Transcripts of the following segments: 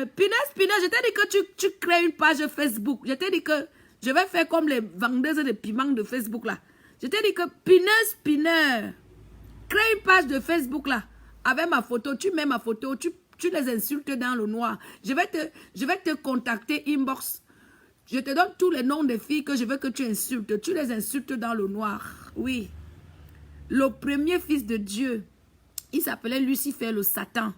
Pinès, je t'ai dit que tu crées une page Facebook. Je t'ai dit que je vais faire comme les vendeuses de piments de Facebook là. Je t'ai dit que Pinès, crée une page de Facebook là. Avec ma photo, tu mets ma photo, tu les insultes dans le noir. Je vais te contacter inbox. Je te donne tous les noms des filles que je veux que tu insultes. Tu les insultes dans le noir. Oui. Le premier fils de Dieu, il s'appelait Lucifer, le Satan.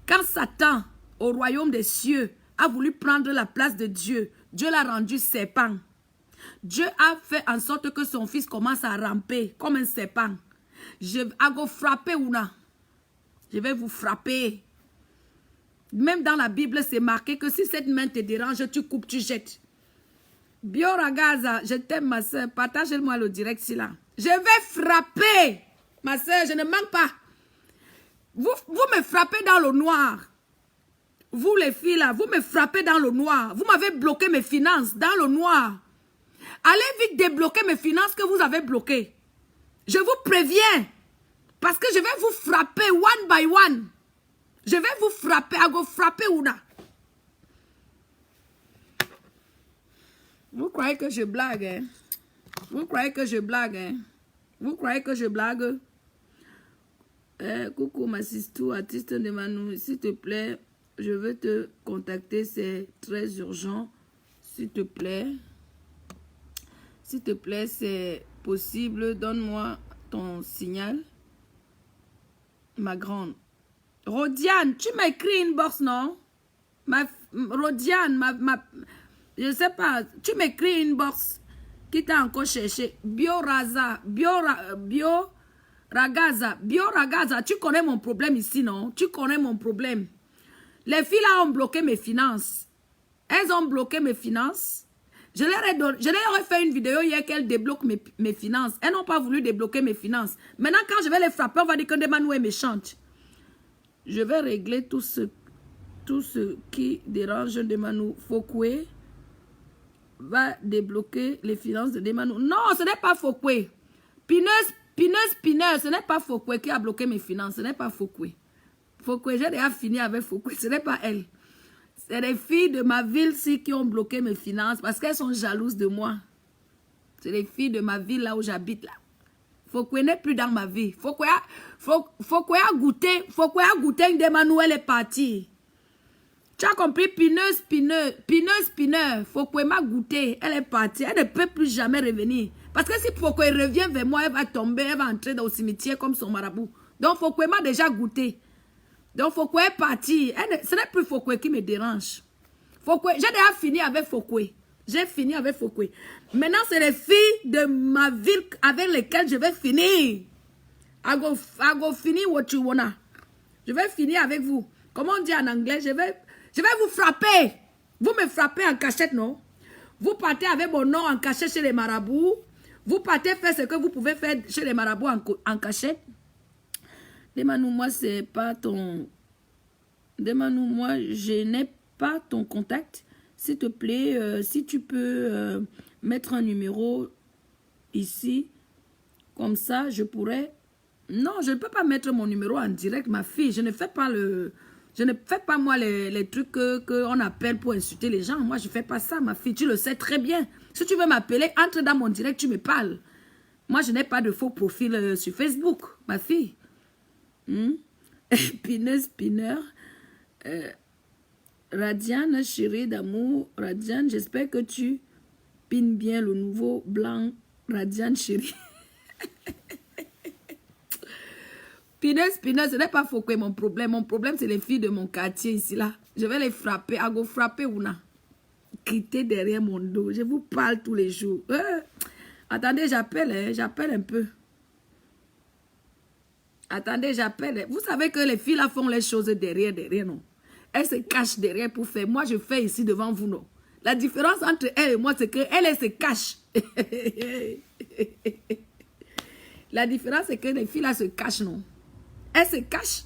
Quand Satan, au royaume des cieux, a voulu prendre la place de Dieu, Dieu l'a rendu serpent. Dieu a fait en sorte que son fils commence à ramper comme un serpent. Je vais vous frapper, Ouna. Je vais vous frapper. Même dans la Bible, c'est marqué que si cette main te dérange, tu coupes, tu jettes. Bioragaza, je t'aime ma soeur. Partage-moi le direct ici là. Je vais frapper. Ma soeur, je ne manque pas. Vous me frappez dans le noir. Vous les filles là, vous me frappez dans le noir. Vous m'avez bloqué mes finances dans le noir. Allez vite débloquer mes finances que vous avez bloquées. Je vous préviens. Parce que je vais vous frapper one by one. Je vais vous frapper. I go frapper Ouna. Vous croyez que je blague, hein? Vous croyez que je blague, hein? Vous croyez que je blague? Coucou ma sister, artiste de Manu, s'il te plaît, je veux te contacter, c'est très urgent. S'il te plaît. S'il te plaît, c'est possible, donne-moi ton signal. Ma grande. Rodiane, tu m'as écrit inbox, non? Rodiane, je sais pas, tu m'écris inbox. Qui t'a encore cherché? Bioragaza, tu connais mon problème ici, non? Tu connais mon problème. Les filles là ont bloqué mes finances. Elles ont bloqué mes finances. Je leur ai fait une vidéo hier qu'elles débloquent mes finances. Elles n'ont pas voulu débloquer mes finances. Maintenant, quand je vais les frapper, on va dire que Ndemanou est méchante. Je vais régler tout ce qui dérange Ndemanou. Fokwe va débloquer les finances de Ndemanou. Non, ce n'est pas Fokwe. Pineux, ce n'est pas Fokwe qui a bloqué mes finances. Ce n'est pas Fokwe. Fokwe, j'ai déjà fini avec Fokwe. Ce n'est pas elle. C'est les filles de ma ville-ci qui ont bloqué mes finances parce qu'elles sont jalouses de moi. C'est les filles de ma ville là où j'habite là. Fokwe n'est plus dans ma vie. Fokwe a goûté Ndemanou, elle est partie. Tu as compris? Pineux. Fokwe m'a goûté, elle est partie. Elle ne peut plus jamais revenir. Parce que si Fokwe revient vers moi, elle va tomber, elle va entrer dans le cimetière comme son marabout. Donc Fokwe m'a déjà goûté. Donc Fokwe est parti. Ce n'est plus Fokwe qui me dérange. Fokwe, j'ai déjà fini avec Fokwe. J'ai fini avec Fokwe. Maintenant, c'est les filles de ma ville avec lesquelles je vais finir. I go finish what you wanna. Je vais finir avec vous. Comment on dit en anglais? Je vais vous frapper. Vous me frappez en cachette, non? Vous partez avec mon nom en cachette chez les marabouts. Vous partez faire ce que vous pouvez faire chez les marabouts en cachette. Demande-nous, moi, c'est pas ton... Demande-nous, moi, je n'ai pas ton contact. S'il te plaît, si tu peux mettre un numéro ici, comme ça, je pourrais... Non, je ne peux pas mettre mon numéro en direct, ma fille. Je ne fais pas moi les trucs qu'on appelle pour insulter les gens. Moi, je ne fais pas ça, ma fille. Tu le sais très bien. Si tu veux m'appeler, entre dans mon direct, tu me parles. Moi, je n'ai pas de faux profil sur Facebook, ma fille. Spinner. Radiane, chérie d'amour. Radiane, j'espère que tu pines bien le nouveau blanc. Radiane, chérie. Pineux, ce n'est pas Fokwe mon problème. Mon problème, c'est les filles de mon quartier ici, là. Je vais les frapper. I go frapper Ouna. Quitter derrière mon dos. Je vous parle tous les jours. Attendez, j'appelle un peu. Attendez, j'appelle. Vous savez que les filles là font les choses derrière, non? Elles se cachent derrière pour faire. Moi, je fais ici devant vous, non? La différence entre elle et moi, c'est qu'elle se cache. La différence, c'est que les filles là se cachent, non? Elles se cachent.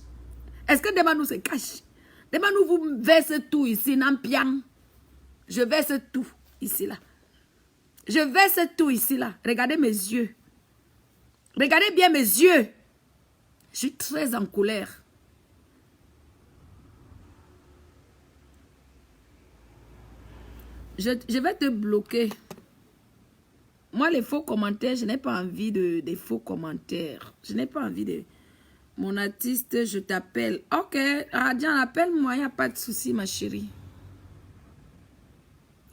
Est-ce que Ndemanou se cache? Ndemanou, vous verse tout ici, Nampiang. Je verse tout ici, là. Je verse tout ici, là. Regardez mes yeux. Regardez bien mes yeux. Je suis très en colère. Je vais te bloquer. Moi, les faux commentaires, je n'ai pas envie des faux commentaires. Je n'ai pas envie de... Mon artiste, je t'appelle. Ok, Radian, appelle-moi, il n'y a pas de souci, ma chérie.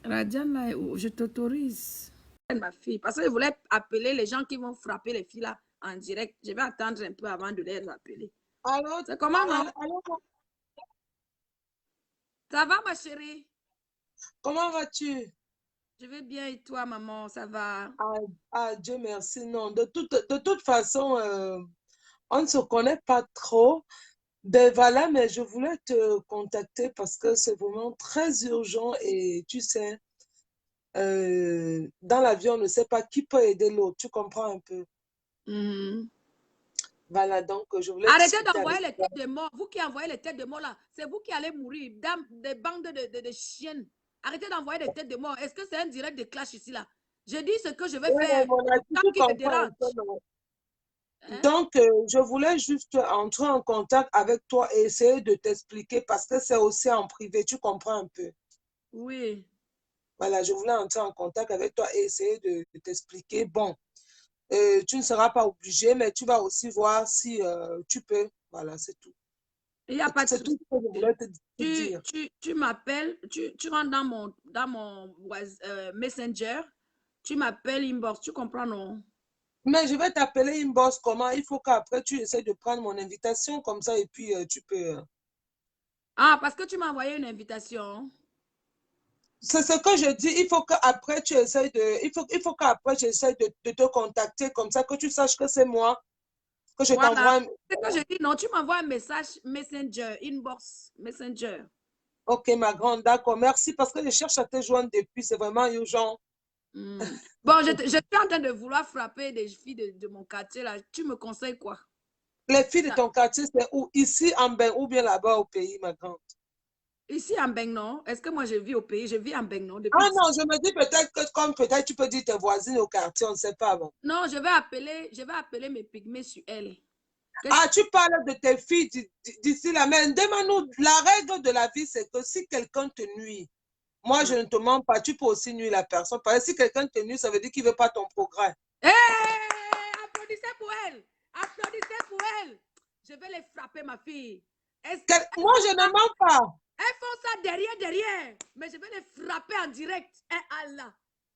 Radian, là, je t'autorise. Ma fille, parce que je voulais appeler les gens qui vont frapper les filles là en direct. Je vais attendre un peu avant de les appeler. Allô? C'est comment, non? Allô? Ça va, ma chérie? Comment vas-tu? Je vais bien et toi, maman, ça va? Dieu merci. Non, de toute façon, on ne se connaît pas trop. Ben voilà, mais je voulais te contacter parce que c'est vraiment très urgent et tu sais, dans la vie, on ne sait pas qui peut aider l'autre. Tu comprends un peu? Voilà, donc je voulais arrêtez discuter d'envoyer avec les toi. têtes de mort. Vous qui envoyez les têtes de mort là, c'est vous qui allez mourir. Dans des bandes de chiennes. Arrêtez d'envoyer des têtes de mort. Est-ce que c'est un direct de clash ici là? Je dis ce que je vais Ouais, faire. mon ami, Tant tu qui me comprends un dérange. peu, non? Hein? Donc, je voulais juste entrer en contact avec toi et essayer de t'expliquer parce que c'est aussi en privé, tu comprends un peu. Oui. Voilà, je voulais entrer en contact avec toi et essayer de t'expliquer. Bon, tu ne seras pas obligé, mais tu vas aussi voir si tu peux. Voilà, c'est tout. Il n'y a pas de C'est tout souci. ce que je voulais te dire. Tu m'appelles, tu rentres dans mon Messenger, tu m'appelles inbox, tu comprends, non? Mais je vais t'appeler inbox comment? Il faut qu'après tu essaies de prendre mon invitation comme ça et puis tu peux. Ah, parce que tu m'as envoyé une invitation. C'est ce que je dis. Il faut qu'après tu essaies de. Il faut qu'après j'essaie de te contacter comme ça que tu saches que c'est moi, que je Voilà. t'envoie. C'est que je dis, non, tu m'envoies un message Messenger, inbox, Messenger. Ok, ma grande, d'accord. Merci parce que je cherche à te joindre depuis. C'est vraiment urgent. Bon, je suis en train de vouloir frapper des filles de mon quartier là. Tu me conseilles quoi? Les filles de ton quartier, c'est où? Ici en Bain ou bien là-bas au pays, ma grande? Ici en Bengnon. Est-ce que moi je vis au pays? Je vis en Bengnon depuis. Ah non, je me dis peut-être que comme peut-être tu peux dire tes voisines au quartier, on ne sait pas. Bon. Non, je vais appeler mes pygmées sur elle. Ah, tu parles de tes filles d'ici là, mais demande-nous, la règle de la vie, c'est que si quelqu'un te nuit, moi je ne te mens pas, tu peux aussi nuire la personne. Parce que si quelqu'un te nuit, ça veut dire qu'il ne veut pas ton progrès. Hey, applaudissez pour elle. Applaudissez pour elle. Je vais les frapper, ma fille. Moi, je ne mens pas. Elles font ça derrière. Mais je vais les frapper en direct. Eh Allah.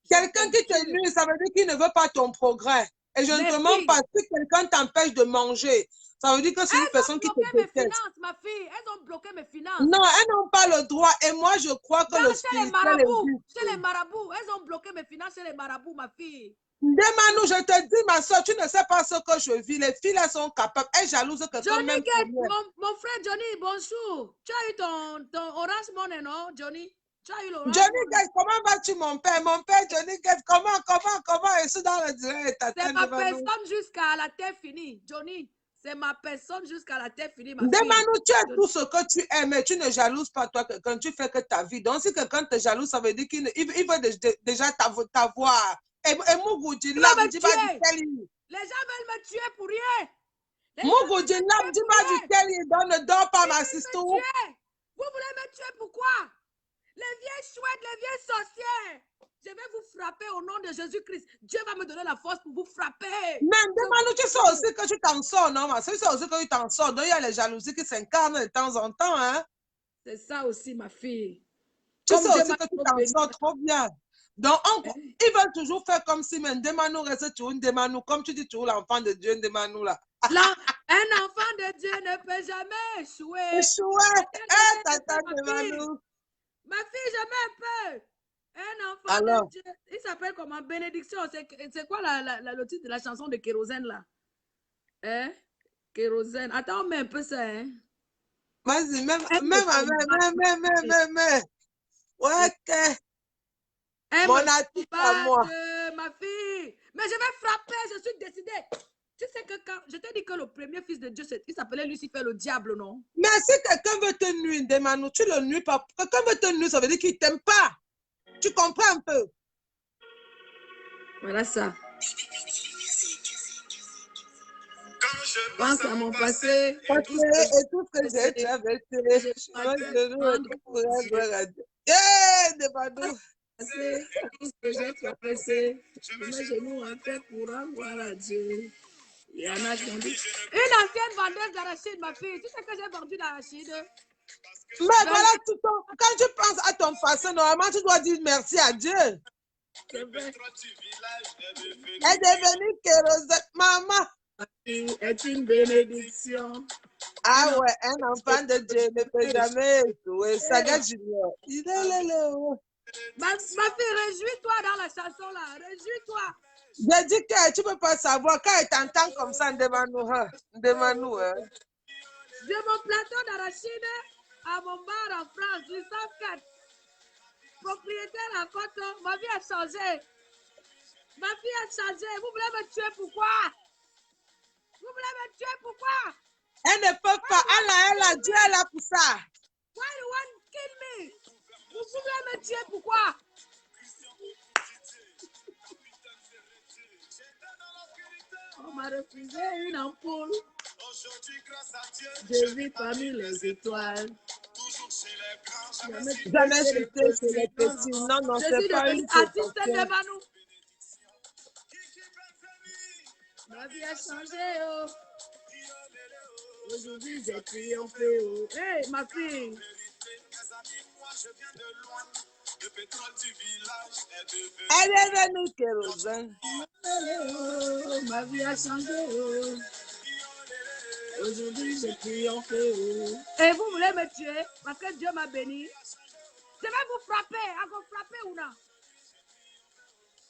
Quelqu'un qui te nuit, ça veut dire qu'il ne veut pas ton progrès. Et je ne te mens pas. Si quelqu'un t'empêche de manger, ça veut dire que c'est une personne qui te déteste. Elles ont bloqué mes finances, ma fille. Elles ont bloqué mes finances. Non, elles n'ont pas le droit. Et moi, je crois que le spirituel existe. Chez les marabouts. Elles ont bloqué mes finances chez les marabouts, ma fille. Demande-nous, je te dis, ma soeur, tu ne sais pas ce que je vis. Les filles, elles sont capables. Elles jalousent que Johnny, même mon frère Johnny, bonjour. Tu as eu ton Orange Money, non, Johnny? Tu as eu l'Orange Johnny Gate, comment vas-tu, mon père? Mon père, Johnny Gate, comment? Je suis dans le direct. C'est ma personne jusqu'à la terre finie, Johnny. C'est ma personne jusqu'à la terre finie, ma fille. Demande-nous, tu as tout ce que tu aimes, mais tu ne jalouses pas toi quelqu'un, tu fais que ta vie. Donc, si quelqu'un te jalouse, ça veut dire qu'il veut déjà t'avoir. Et Mougouji, là, les gens veulent me tuer pour rien. Mougouji, là, dis-moi du Kelly, ne dors pas, ma sister. Vous voulez me tuer pourquoi? Les vieilles chouettes, les vieilles sorcières. Je vais vous frapper au nom de Jésus-Christ. Dieu va me donner la force pour vous frapper. Mais demande-nous, tu sais aussi que tu t'en sors, non? Tu sais aussi que tu t'en sors. Donc, il y a les jalousies qui s'incarnent de temps en temps, hein? C'est ça aussi, ma fille. Tu sais aussi que tu t'en sors trop bien. Donc, ils veulent toujours faire comme si, mais demande-nous, reste toujours une demande-nous. Comme tu dis toujours, l'enfant de Dieu, demande-nous là. Un enfant de Dieu ne peut jamais échouer. Échouer. Tata, demande-nous. Ma fille, je m'appelle. Un enfant de Dieu. Il s'appelle comment? Bénédiction. C'est quoi le titre de la chanson de Kérosène là? Hein? Kérosène. Attends, on met un peu ça, hein? Vas-y, même. Ouais, mon artiste à moi. Ma fille. Mais je vais frapper, je suis décidée. Tu sais que quand je t'ai dit que le premier fils de Dieu, il s'appelait Lucifer, le diable, non? Mais si quelqu'un veut te nuire, demande-nous, tu le nuis pas. Quelqu'un veut te nuire, ça veut dire qu'il ne t'aime pas. Tu comprends un peu? Voilà ça. Pense à mon passé. Et tout ce que j'ai traversé. C'est tout ce que j'ai traversé. Je mets mes genoux en terre pour avoir à Dieu. Il y en a qui ont dit. Une ancienne vendeuse d'arachide, ma fille. Tu sais que j'ai vendu d'arachide? Mais voilà, quand tu penses à ton passé, normalement, tu dois dire merci à Dieu. C'est vrai. Elle est devenue kérosène. Maman. Tu es une bénédiction. Ah ouais, un enfant de Dieu ne peut jamais échouer. Saga Junior. Il est là. Ma fille, réjouis-toi dans la chanson là. Réjouis-toi. J'ai dit que tu ne peux pas savoir. Quand elle t'entend comme ça, demande-nous. Demande-nous. De mon plateau d'arachide à mon bar en France, du 104. Propriétaire à Coton, ma vie a changé. Ma vie a changé. Vous voulez me tuer pourquoi? Vous voulez me tuer pourquoi? Elle ne peut pas. Elle a Dieu est là pour ça. Why you want to kill me? Vous voulez me tuer pourquoi? On m'a refusé une ampoule. Je vis parmi les étoiles. Jamais cité chez les petits. Non, non, c'est pas une artiste de Manu. Ma vie a changé, oh. Aujourd'hui, j'ai triomphé, oh. Hey, ma fille. Elle est devenue kérosène. Ma vie a changé, oh. Aujourd'hui, j'ai triomphé, oh. Et vous voulez me tuer parce que Dieu m'a béni? Je vais vous frapper. À vous frapper ou non?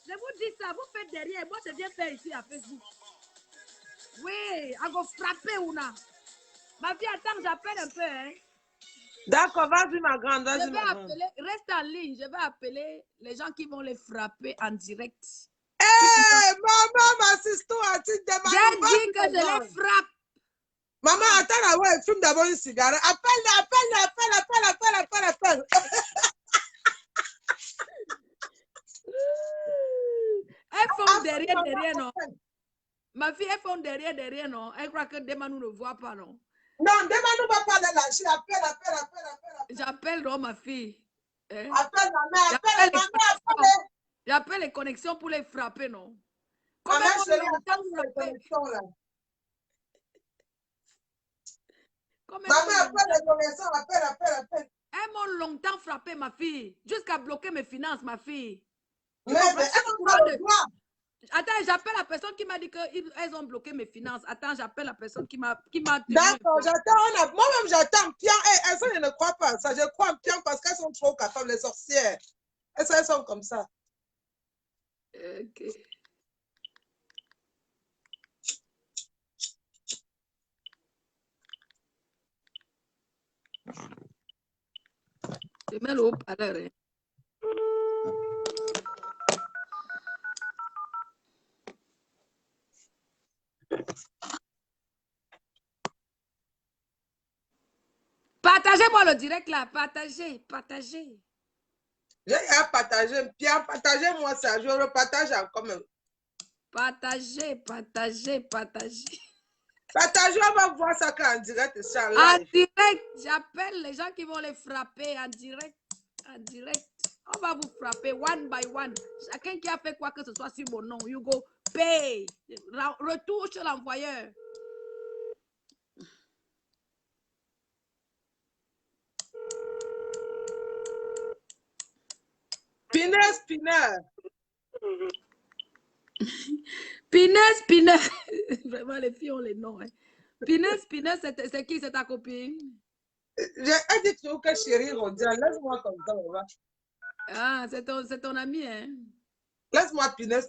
Je vous dis ça, vous faites derrière. Moi, je viens faire ici à Facebook. Oui, à vous frapper ou non? Ma fille, attends, j'appelle un peu, hein. D'accord, vas-y, ma grande. Je vais appeler, reste en ligne. Je vais appeler les gens qui vont les frapper en direct. Hé, maman, m'assiste-toi. Tu demandes. J'ai dit que je les frappe. Maman, attends, là, ouais, fume d'abord une cigarette. Appelle. Elles font derrière, non? Ma fille, elles font derrière, non? Elle croit que Demanou ne voit pas, non? Non, Demanou va pas les lâcher. Appelle. J'appelle, non, ma fille. Hein? Appelle, maman, appelle. J'appelle les connexions pour les frapper, non? Maman, je vais attendre les connexions, là. Maman, appelle les connexions, appelle. Elles m'ont longtemps frappé, ma fille. Jusqu'à bloquer mes finances, ma fille. Mais elles ont pas le droit. Attends, j'appelle la personne qui m'a dit qu'elles ont bloqué mes finances. Attends, j'appelle la personne qui m'a D'accord, j'attends. Moi-même, j'attends. Pierre, elles je ne crois pas ça. Je crois en Pierre parce qu'elles sont trop capables, les sorcières. Elles sont comme ça. Ok. Je mets le haut-parleur. Partagez-moi le direct là. Partagez. J'ai à partager. Pierre, partagez-moi ça. Je repartage encore même. Partagez. Partagez, on va voir ça en direct. En direct, j'appelle les gens qui vont les frapper en direct. On va vous frapper one by one. Chacun qui a fait quoi que ce soit sur mon nom, you go pay. Retour chez l'envoyeur. Pineux. Vraiment, les filles ont les noms. Hein. Pineux, c'est qui? C'est ta copine? J'ai dit que chérie, laisse-moi comme ça. Ah, c'est ton ami, hein? Laisse-moi Pineux.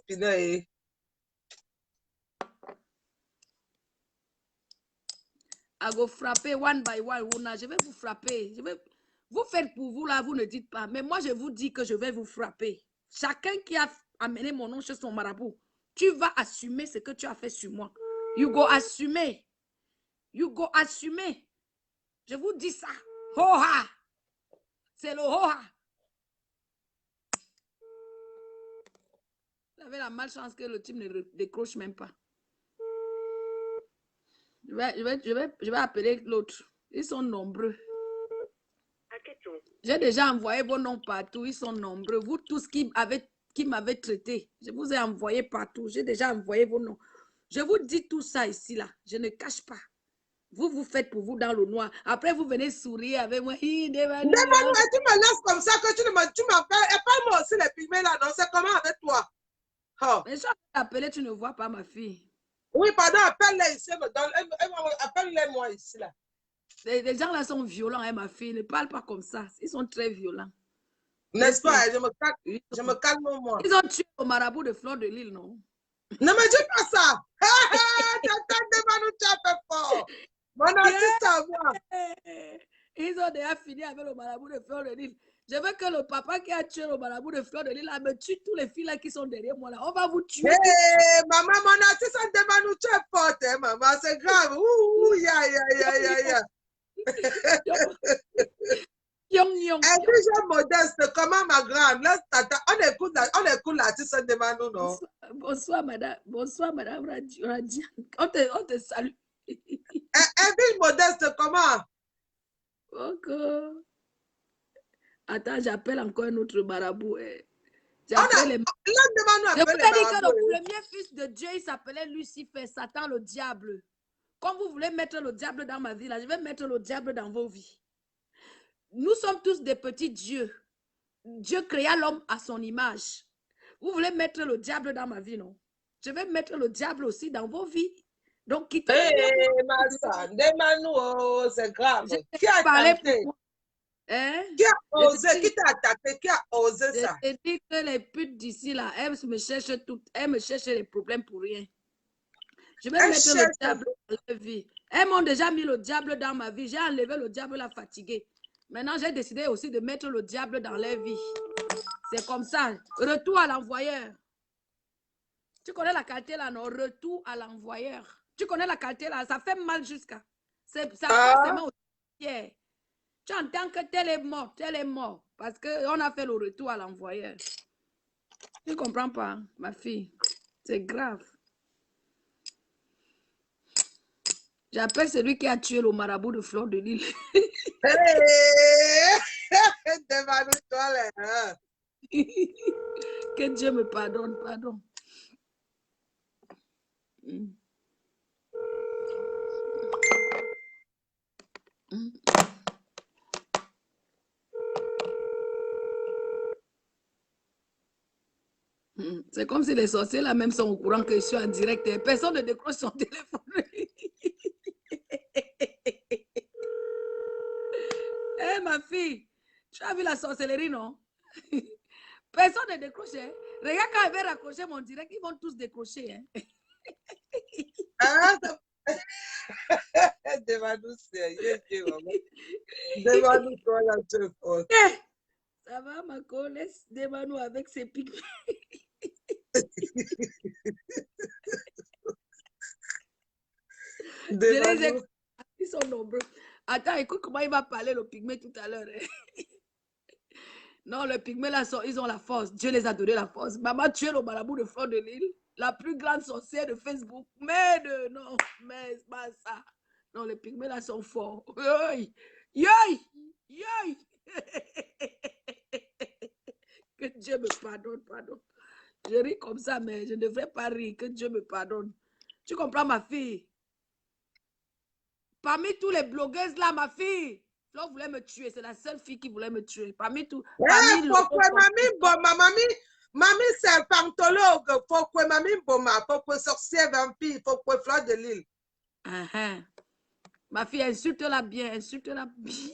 I go frapper one by one. Je vais vous frapper. Vous faites pour vous là, vous ne dites pas. Mais moi, je vous dis que je vais vous frapper. Chacun qui a amené mon nom chez son marabout, tu vas assumer ce que tu as fait sur moi. You go assumer. Je vous dis ça. Ho-ha. C'est le ho-ha. Vous avez la malchance que le type ne décroche même pas. Je vais appeler l'autre. Ils sont nombreux. J'ai déjà envoyé vos noms partout. Ils sont nombreux. Vous tous qui m'avez traité, je vous ai envoyé partout. J'ai déjà envoyé vos noms. Je vous dis tout ça ici, là. Je ne cache pas. Vous faites pour vous dans le noir. Après, vous venez sourire avec moi. Tu me laisses comme ça que tu m'appelles. Et pas moi aussi les pygmées là, non? C'est comment avec toi? Oh. Mais je t'appeler, tu ne vois pas ma fille. Oui, pardon, appelle-les ici. Appelle-les moi ici là. Les gens là sont violents, hein, ma fille. Ne parle pas comme ça. Ils sont très violents. N'est-ce pas? Je me calme moi. Ils ont tué le marabout de Fleur de Lille, non? Ne me dis pas ça. Tu as fait fort. Mon artiste à moi. Ils ont déjà fini avec le marabout de Fleur de Lille. Je veux que le papa qui a tué le marabout de Fleur de Lille là, me tue tous les filles là qui sont derrière moi là. On va vous tuer. Hey, maman, mon artiste en demande, tu es forte, hein, maman. C'est grave. Ouh, ya. Elle est déjà modeste, comment ma grande? Laisse tata. On écoute l'artiste en demande, non? Bonsoir, madame Radian. On te salue. Elle est modeste, comment? Ok. Attends, j'appelle encore un autre marabout. J'appelle les... Je vous ai dit que le premier fils de Dieu, il s'appelait Lucifer, Satan, le diable. Comme vous voulez mettre le diable dans ma vie, là, je vais mettre le diable dans vos vies. Nous sommes tous des petits dieux. Dieu créa l'homme à son image. Vous voulez mettre le diable dans ma vie, non? Je vais mettre le diable aussi dans vos vies. Donc, quittez. Ma soeur, demande-nous, c'est grave. Qui a tenté? Hein? Qui a osé? Qui t'a attaqué? Qui a osé ça? Je te dis que les putes d'ici, là, elles me cherchent toutes. Elles me cherchent les problèmes pour rien. Je vais mettre le diable dans leur vie. Elles m'ont déjà mis le diable dans ma vie. J'ai enlevé le diable là fatigué. Maintenant, j'ai décidé aussi de mettre le diable dans leur vie. C'est comme ça. Retour à l'envoyeur. Tu connais la qualité là, non? Retour à l'envoyeur. Tu connais la qualité là? Ça fait mal jusqu'à. Ça passe aussi. Yeah. Tu entends que tel est mort. Parce qu'on a fait le retour à l'envoyeur. Tu ne comprends pas, ma fille. C'est grave. J'appelle celui qui a tué le marabout de Fleur de Lille. Que Dieu me pardonne, pardon. C'est comme si les sorciers là même sont au courant que je suis en direct et personne ne décroche son téléphone. Hé, ma fille, tu as vu la sorcellerie, non? Personne ne décroche. Hein? Regarde quand je vais raccrocher mon direct, ils vont tous décrocher. Hein? Demande-nous sérieux, demande-nous toi la seule force. Ça va, ma collègue? Demande-nous avec ses pics. Ils sont nombreux. Attends, écoute comment il va parler le pygmée tout à l'heure. Hein? Non, les pygmées là, ils ont la force. Dieu les a donné la force. Maman tué le marabout de Fleur de Lille, la plus grande sorcière de Facebook. Mais non, mais c'est pas ça. Non, les pygmées là sont forts. Yoï! Que Dieu me pardonne, pardon. Je ris comme ça, mais je ne devrais pas rire. Que Dieu me pardonne. Tu comprends, ma fille? Parmi tous les blogueuses là, ma fille, Flo voulait me tuer. C'est la seule fille qui voulait me tuer. Parmi tout. Pourquoi mamie, c'est pantologue. Pourquoi mamie, pourquoi sorcière vampire, pourquoi Fleur de Lille. Ma fille, insulte-la bien, insulte-la bien.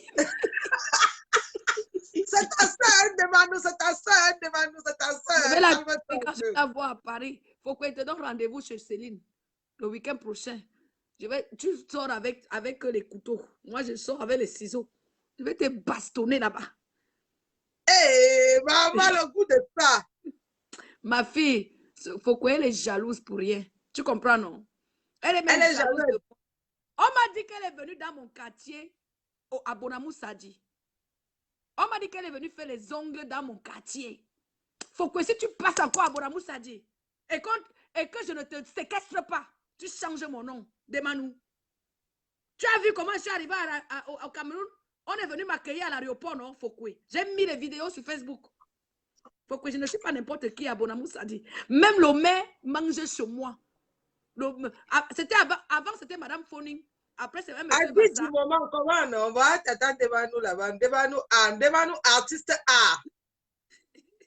C'est ta soeur, demande-nous, c'est ta soeur, demande-nous, c'est ta soeur. Je vais la quand je vais la voir à Paris. Il faut que je te donne rendez-vous chez Céline le week-end prochain. Tu sors avec les couteaux. Moi, je sors avec les ciseaux. Je vais te bastonner là-bas. Hé, maman, le goût de ça. Ma fille, faut qu'elle est jalouse pour rien. Tu comprends, non? Elle est jalouse. On m'a dit qu'elle est venue dans mon quartier à Bonamou Sadi. On m'a dit qu'elle est venue faire les ongles dans mon quartier. Faut que si tu passes encore à Bonamou Sadi et que je ne te séquestre pas, tu changes mon nom. Demande-nous. Tu as vu comment je suis arrivée au Cameroun? On est venu m'accueillir à l'aéroport, non, Fokwe. J'ai mis les vidéos sur Facebook. Fokwe, je ne suis pas n'importe qui à Bonamoussa dit. Même le maire mangeait chez moi. C'était avant c'était Madame Foning. Après, c'est même M. Bassa. Du moment, comment on va t'attendre devant nous là-bas, devant nous, artiste art.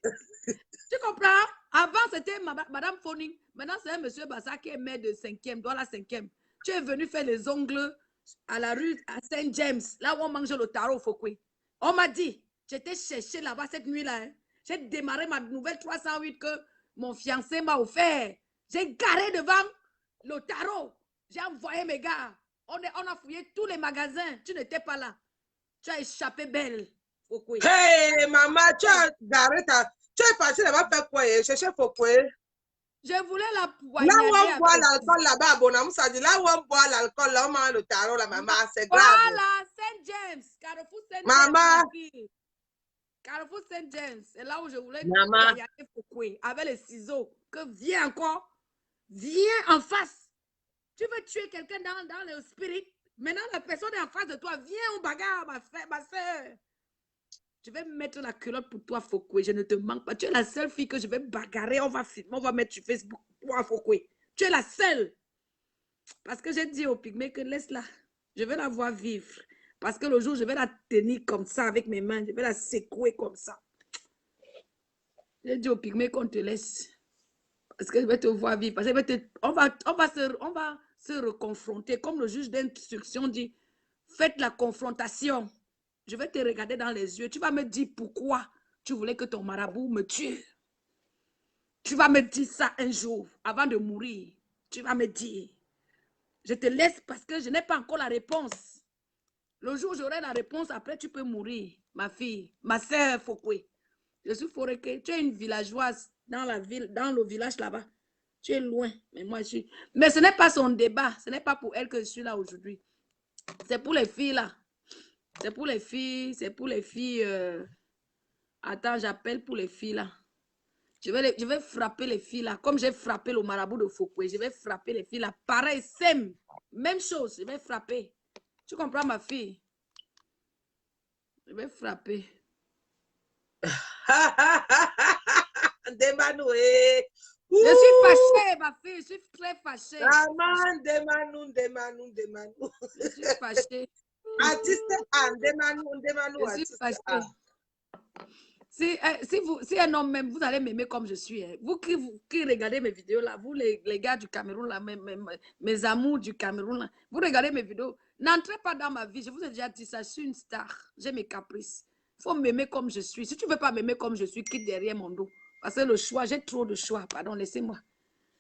Tu comprends? Avant, c'était Madame Foning. Maintenant, c'est M. Bassa qui est maire de 5e, dans la 5e. Tu es venu faire les ongles à la rue à Saint James, là où on mange le tarot, Fokwe. On m'a dit, j'étais cherché là-bas cette nuit-là. Hein. J'ai démarré ma nouvelle 308 que mon fiancé m'a offert. J'ai garé devant le tarot. J'ai envoyé mes gars. On a fouillé tous les magasins. Tu n'étais pas là. Tu as échappé belle, Fokwe. Hey, maman, tu as garé ta... Tu es parti là-bas faire quoi? Chercher Fokwe. Je voulais la poignarder. Là où on boit l'alcool là-bas à Bonamoussa, là où on boit l'alcool, là, on mange le tarot, la maman, c'est grave. Voilà, Saint James, Carrefour Saint James. Carrefour Saint James, c'est là où je voulais poignarder Fokwe avec les ciseaux. Que viens encore, viens en face. Tu veux tuer quelqu'un dans le spirit. Maintenant, la personne est en face de toi. Viens au bagarre, ma soeur. Je vais mettre la culotte pour toi, Fokwe. Je ne te manque pas. Tu es la seule fille que je vais bagarrer. On va filmer, on va mettre sur Facebook. Toi, Fokwe. Tu es la seule. Parce que j'ai dit au pygmée que laisse-la. Je vais la voir vivre. Parce que le jour, je vais la tenir comme ça avec mes mains. Je vais la secouer comme ça. J'ai dit au pygmée qu'on te laisse. Parce que je vais te voir vivre. Parce que on va se reconfronter. Comme le juge d'instruction dit, faites la confrontation. Je vais te regarder dans les yeux. Tu vas me dire pourquoi tu voulais que ton marabout me tue. Tu vas me dire ça un jour, avant de mourir. Tu vas me dire. Je te laisse parce que je n'ai pas encore la réponse. Le jour où j'aurai la réponse, après tu peux mourir, ma fille, ma sœur Fokwe. Je suis Foreke. Tu es une villageoise dans la ville, dans le village là-bas. Tu es loin, mais moi je suis... Mais ce n'est pas son débat. Ce n'est pas pour elle que je suis là aujourd'hui. C'est pour les filles là. C'est pour les filles, Attends, j'appelle pour les filles là. Je vais frapper les filles là. Comme j'ai frappé le marabout de Fokwe, je vais frapper les filles là. Pareil, même chose, je vais frapper. Tu comprends ma fille? Je vais frapper. Démanoué. Je suis fâchée, ma fille, je suis très fâchée. Démanou. Je suis fâchée. Artiste Anne, démanou. Je suis fâchée. Si un homme même, vous allez m'aimer comme je suis. Hein. Vous qui regardez mes vidéos là, vous les gars du Cameroun là, mes amours du Cameroun là, vous regardez mes vidéos, n'entrez pas dans ma vie. Je vous ai déjà dit ça, je suis une star. J'ai mes caprices. Il faut m'aimer comme je suis. Si tu ne veux pas m'aimer comme je suis, quitte derrière mon dos. Parce que le choix, j'ai trop de choix. Pardon, laissez-moi.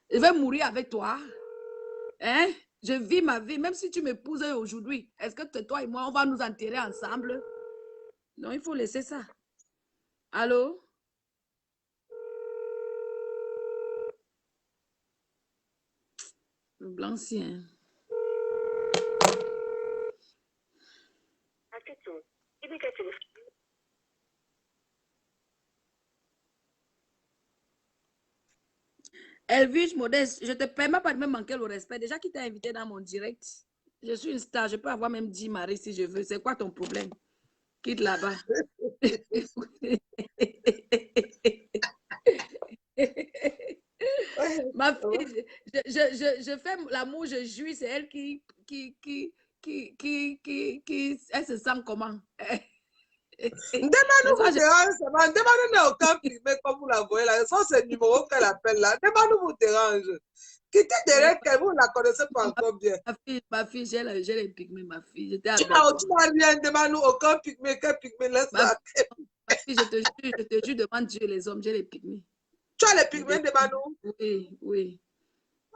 Je vais mourir avec toi. Hein? Je vis ma vie. Même si tu m'épouses aujourd'hui, est-ce que toi et moi, on va nous enterrer ensemble? Non, il faut laisser ça. Allô? Le blanc-cien. Elvige Modeste, je ne te permets pas de me manquer le respect. Déjà qui t'a invité dans mon direct. Je suis une star, je peux avoir même 10 maris si je veux. C'est quoi ton problème? Quitte là-bas. Ma fille, je fais l'amour, je jouis, c'est elle elle se sent comment? Demandez n'a aucun filmé comme vous la voyez là. Ça, c'est le numéro qu'elle appelle là. Demandez vous dérange. Quittez derrière qu'elle, vous ne la connaissez pas encore bien. Ma fille, j'ai les pygmées, ma fille. Tu n'as rien, demande-nous aucun pygmée, quel pygmée laisse ça. Ma fille, je te jure devant Dieu, les hommes, j'ai les pygmées. Tu as les pygmées, demande-nous? Oui.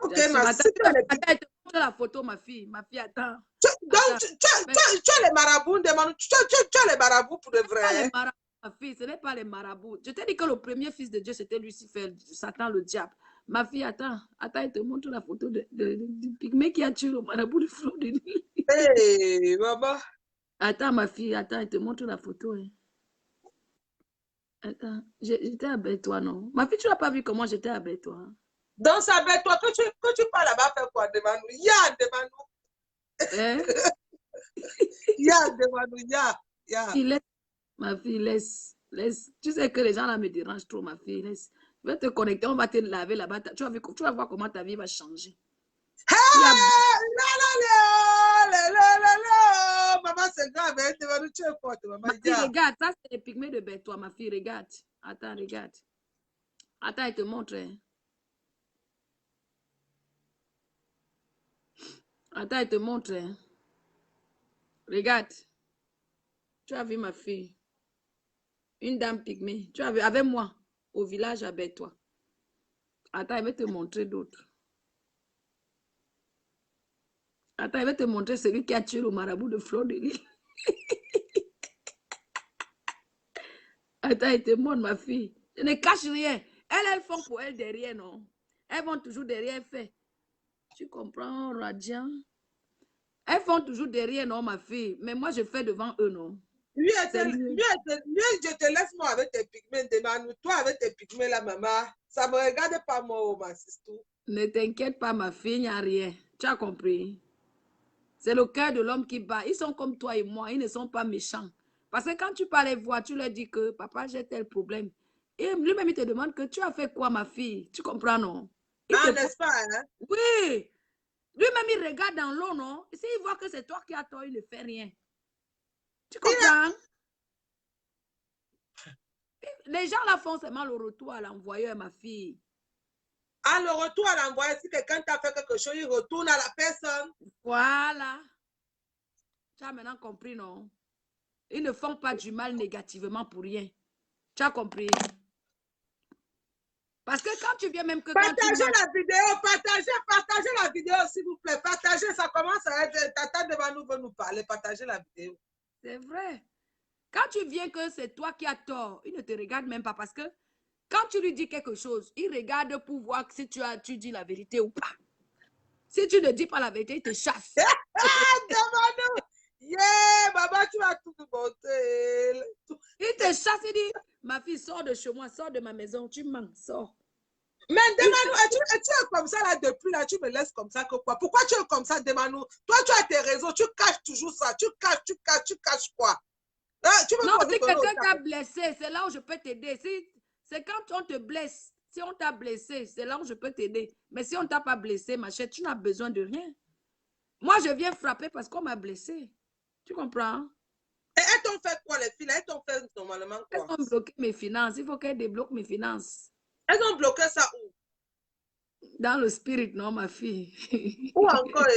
Ok, ma fille. Attends, je te montre la photo, ma fille. Ma fille, attends. Donc, tu as les marabouts, demande-nous. Tu as les marabouts pour de vrai. Ma fille, ce n'est pas les marabouts. Je t'ai dit que le premier fils de Dieu, c'était Lucifer, Satan, le diable. Ma fille, attends, il te montre la photo du pygmée qui a tué le marabout de flot de Nil. Hey, maman. Attends, ma fille, il te montre la photo. Hein. Attends, j'étais avec toi, non? Ma fille, tu n'as pas vu comment j'étais avec toi? Hein? Donc, c'est avec toi que tu pars là-bas faire quoi? Demande-nous. Ya, demande-nous. Hein? Ya, demande-nous, ya. Yeah. Laisse, ma fille, laisse. Tu sais que les gens là me dérangent trop, ma fille. Laisse. Je vais te connecter, on va te laver là-bas. Tu vas voir comment ta vie va changer. Hey, Il y a... Maman, c'est grave, hein? Tu es forte, maman. Ma fille, regarde, ça c'est les pygmées de Bétois, ma fille, regarde. Attends, regarde. Attends, elle te montre. Hein. Attends, elle te montre. Hein. Regarde. Tu as vu ma fille. Une dame pygmée. Tu as vu avec moi au village à Bétois. Attends, elle va te montrer d'autres. Attends, elle va te montrer celui qui a tué le marabout de Fleur de Lys. Attends, elle te montre ma fille. Je ne cache rien. Elles font pour elles derrière, non? Elles vont toujours derrière faire. Tu comprends, Radiant? Elles font toujours derrière, non, ma fille. Mais moi, je fais devant eux, non? Lui, je te laisse moi avec tes pygmées. Toi avec tes pygmées là, maman. Ça ne me regarde pas moi, oh, ma sister. Ne t'inquiète pas, ma fille, il n'y a rien. Tu as compris? C'est le cœur de l'homme qui bat. Ils sont comme toi et moi. Ils ne sont pas méchants. Parce que quand tu parles les voir, tu leur dis que papa, j'ai tel problème. Et lui-même, il te demande que tu as fait quoi, ma fille? Tu comprends, non? Ah, n'est-ce pas, hein? Oui. Lui-même, il regarde dans l'eau, non? S'il voit que c'est toi qui as tort, il ne fait rien. Tu comprends? Les gens là font seulement le retour à l'envoyeur, ma fille. Ah, le retour à l'envoyeur, si quelqu'un t'a fait quelque chose, il retourne à la personne. Voilà. Tu as maintenant compris, non? Ils ne font pas du mal négativement pour rien. Tu as compris? Parce que quand tu viens même que partagez la vidéo, partagez la vidéo, s'il vous plaît. Partagez, ça commence à être... Tata devant nous veut nous parler. Partagez la vidéo. C'est vrai. Quand tu viens que c'est toi qui as tort, il ne te regarde même pas parce que quand tu lui dis quelque chose, il regarde pour voir si tu dis la vérité ou pas. Si tu ne dis pas la vérité, il te chasse. Devant nous. Yeah, maman, tu vas tout nous monter. Il te chasse, il dit, ma fille, sors de chez moi, sors de ma maison, tu mens, sors. Mais demande-nous, tu es comme ça là depuis là, tu me laisses comme ça que quoi? Pourquoi tu es comme ça, demande-nous? Toi, tu as tes réseaux, tu caches toujours ça, tu caches quoi? Tu non, si quelqu'un t'a blessé, c'est là où je peux t'aider. C'est quand on te blesse, si on t'a blessé, c'est là où je peux t'aider. Mais si on ne t'a pas blessé, ma chère, tu n'as besoin de rien. Moi, je viens frapper parce qu'on m'a blessé. Tu comprends? Et elles t'ont fait quoi, les filles? Elles t'ont fait normalement quoi? Elles ont bloqué mes finances. Il faut qu'elles débloquent mes finances. Elles ont bloqué ça où? Dans le spirit, non, ma fille. Où encore?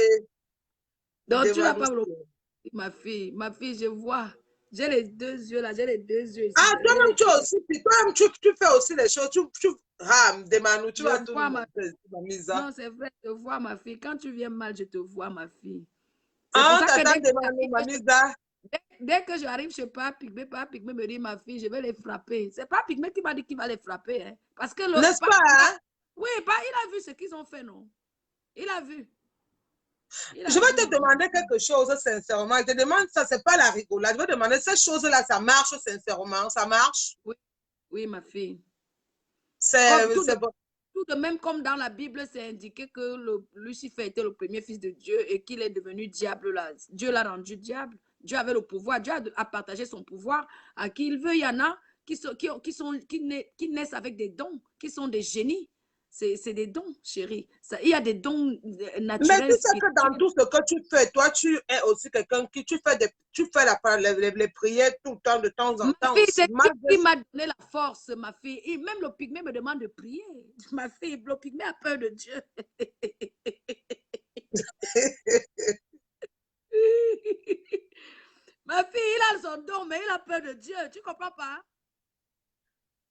Donc, tu n'as pas bloqué, ma fille. Ma fille, je vois. J'ai les deux yeux là, j'ai les deux yeux ici. Ah, toi-même, tu aussi, toi-même, tu fais aussi les choses. Demande-nous, tu vas tout nous montrer. Non, c'est vrai, je vois ma fille. Quand tu viens mal, je te vois, ma fille. Ah, t'attends, demande-nous, Mamisa. Dès que j'arrive chez Papa Pygmée me dit, ma fille, je vais les frapper. C'est pas Pygmée qui m'a dit qu'il va les frapper. Hein? Parce que n'est-ce pas, hein? Oui, il a vu ce qu'ils ont fait, non? Il a vu. Je vais te demander quelque chose, sincèrement. Je te demande ça, c'est pas la rigolade. Je vais te demander, ces choses-là, ça marche, sincèrement? Ça marche? Oui, oui, ma fille. Tout de même comme dans la Bible, c'est indiqué que Lucifer était le premier fils de Dieu et qu'il est devenu diable. Là. Dieu l'a rendu diable. Dieu avait le pouvoir. Dieu a partagé son pouvoir à qui il veut. Il y en a qui naissent avec des dons, qui sont des génies. C'est des dons, chérie. Il y a des dons naturels. Mais tu sais que dans tout ce que tu fais, toi, tu es aussi quelqu'un qui tu fais les prières tout le temps, de temps en temps. C'est qui m'a donné la force, ma fille. Et même le pygmée me demande de prier. Ma fille, le pygmée a peur de Dieu. Ma fille, il a son don, mais il a peur de Dieu. Tu comprends pas?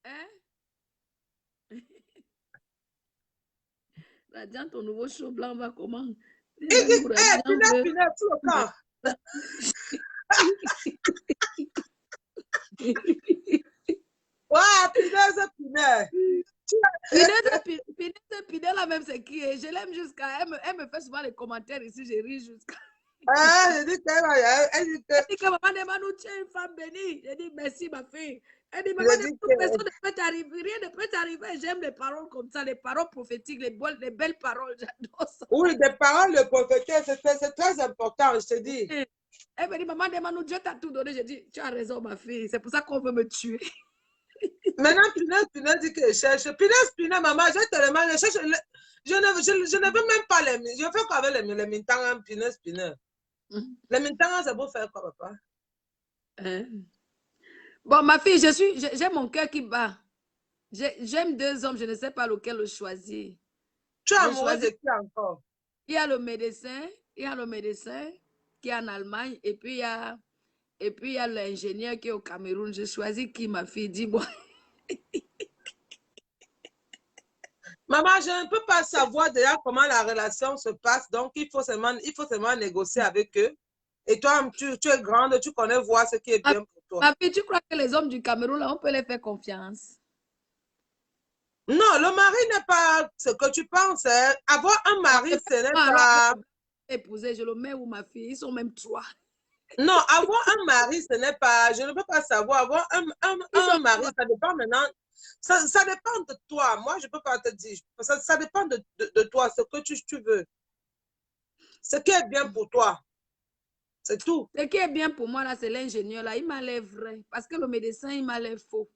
Hein? Radiant, ton nouveau cheveu blanc va comment? Pinel, tout le temps. Pinel, la même, c'est qui? Je l'aime jusqu'à... Elle me fait souvent les commentaires ici, je ris jusqu'à... Elle dit que maman demande, tu es une femme bénie. Je dis merci, ma fille. Elle dit, maman, rien ne peut t'arriver. J'aime les paroles comme ça, les paroles prophétiques, les belles paroles. J'adore ça. Oui, des paroles de prophétie, c'est très important, je te dis. Elle me dit, maman, demande-nous, Dieu t'a tout donné. J'ai dit, tu as raison, ma fille. C'est pour ça qu'on veut me tuer. Maintenant, Pinel dit que je cherche. Pinel, maman, je te demande, je cherche. Je ne veux même pas les. Je fais quoi avec les mintans, Pinel. Les mintans, c'est pour faire quoi, papa? Hein? Bon, ma fille, j'ai mon cœur qui bat. J'aime 2 hommes, je ne sais pas lequel le choisir. Tu es amoureux de qui encore? Il y a le médecin qui est en Allemagne, et puis il y a l'ingénieur qui est au Cameroun. Je choisis qui, ma fille? Dis-moi. Maman, je ne peux pas savoir déjà comment la relation se passe, donc il faut seulement négocier avec eux. Et toi, tu es grande, tu connais voir ce qui est bien pour toi. Ma fille, tu crois que les hommes du Cameroun, là, on peut les faire confiance? Non, le mari n'est pas ce que tu penses. Hein. Avoir un mari, ce n'est pas... Épouser, je le mets où, ma fille? Ils sont même 3. Non, avoir un mari, ce n'est pas... Je ne peux pas savoir. Avoir un mari, ça dépend maintenant. Ça dépend de toi. Moi, je ne peux pas te dire. Ça dépend de toi, ce que tu veux. Ce qui est bien pour toi. C'est tout. Ce qui est bien pour moi, là, c'est l'ingénieur, là. Il m'a l'air vrai. Parce que le médecin, il m'a l'air faux.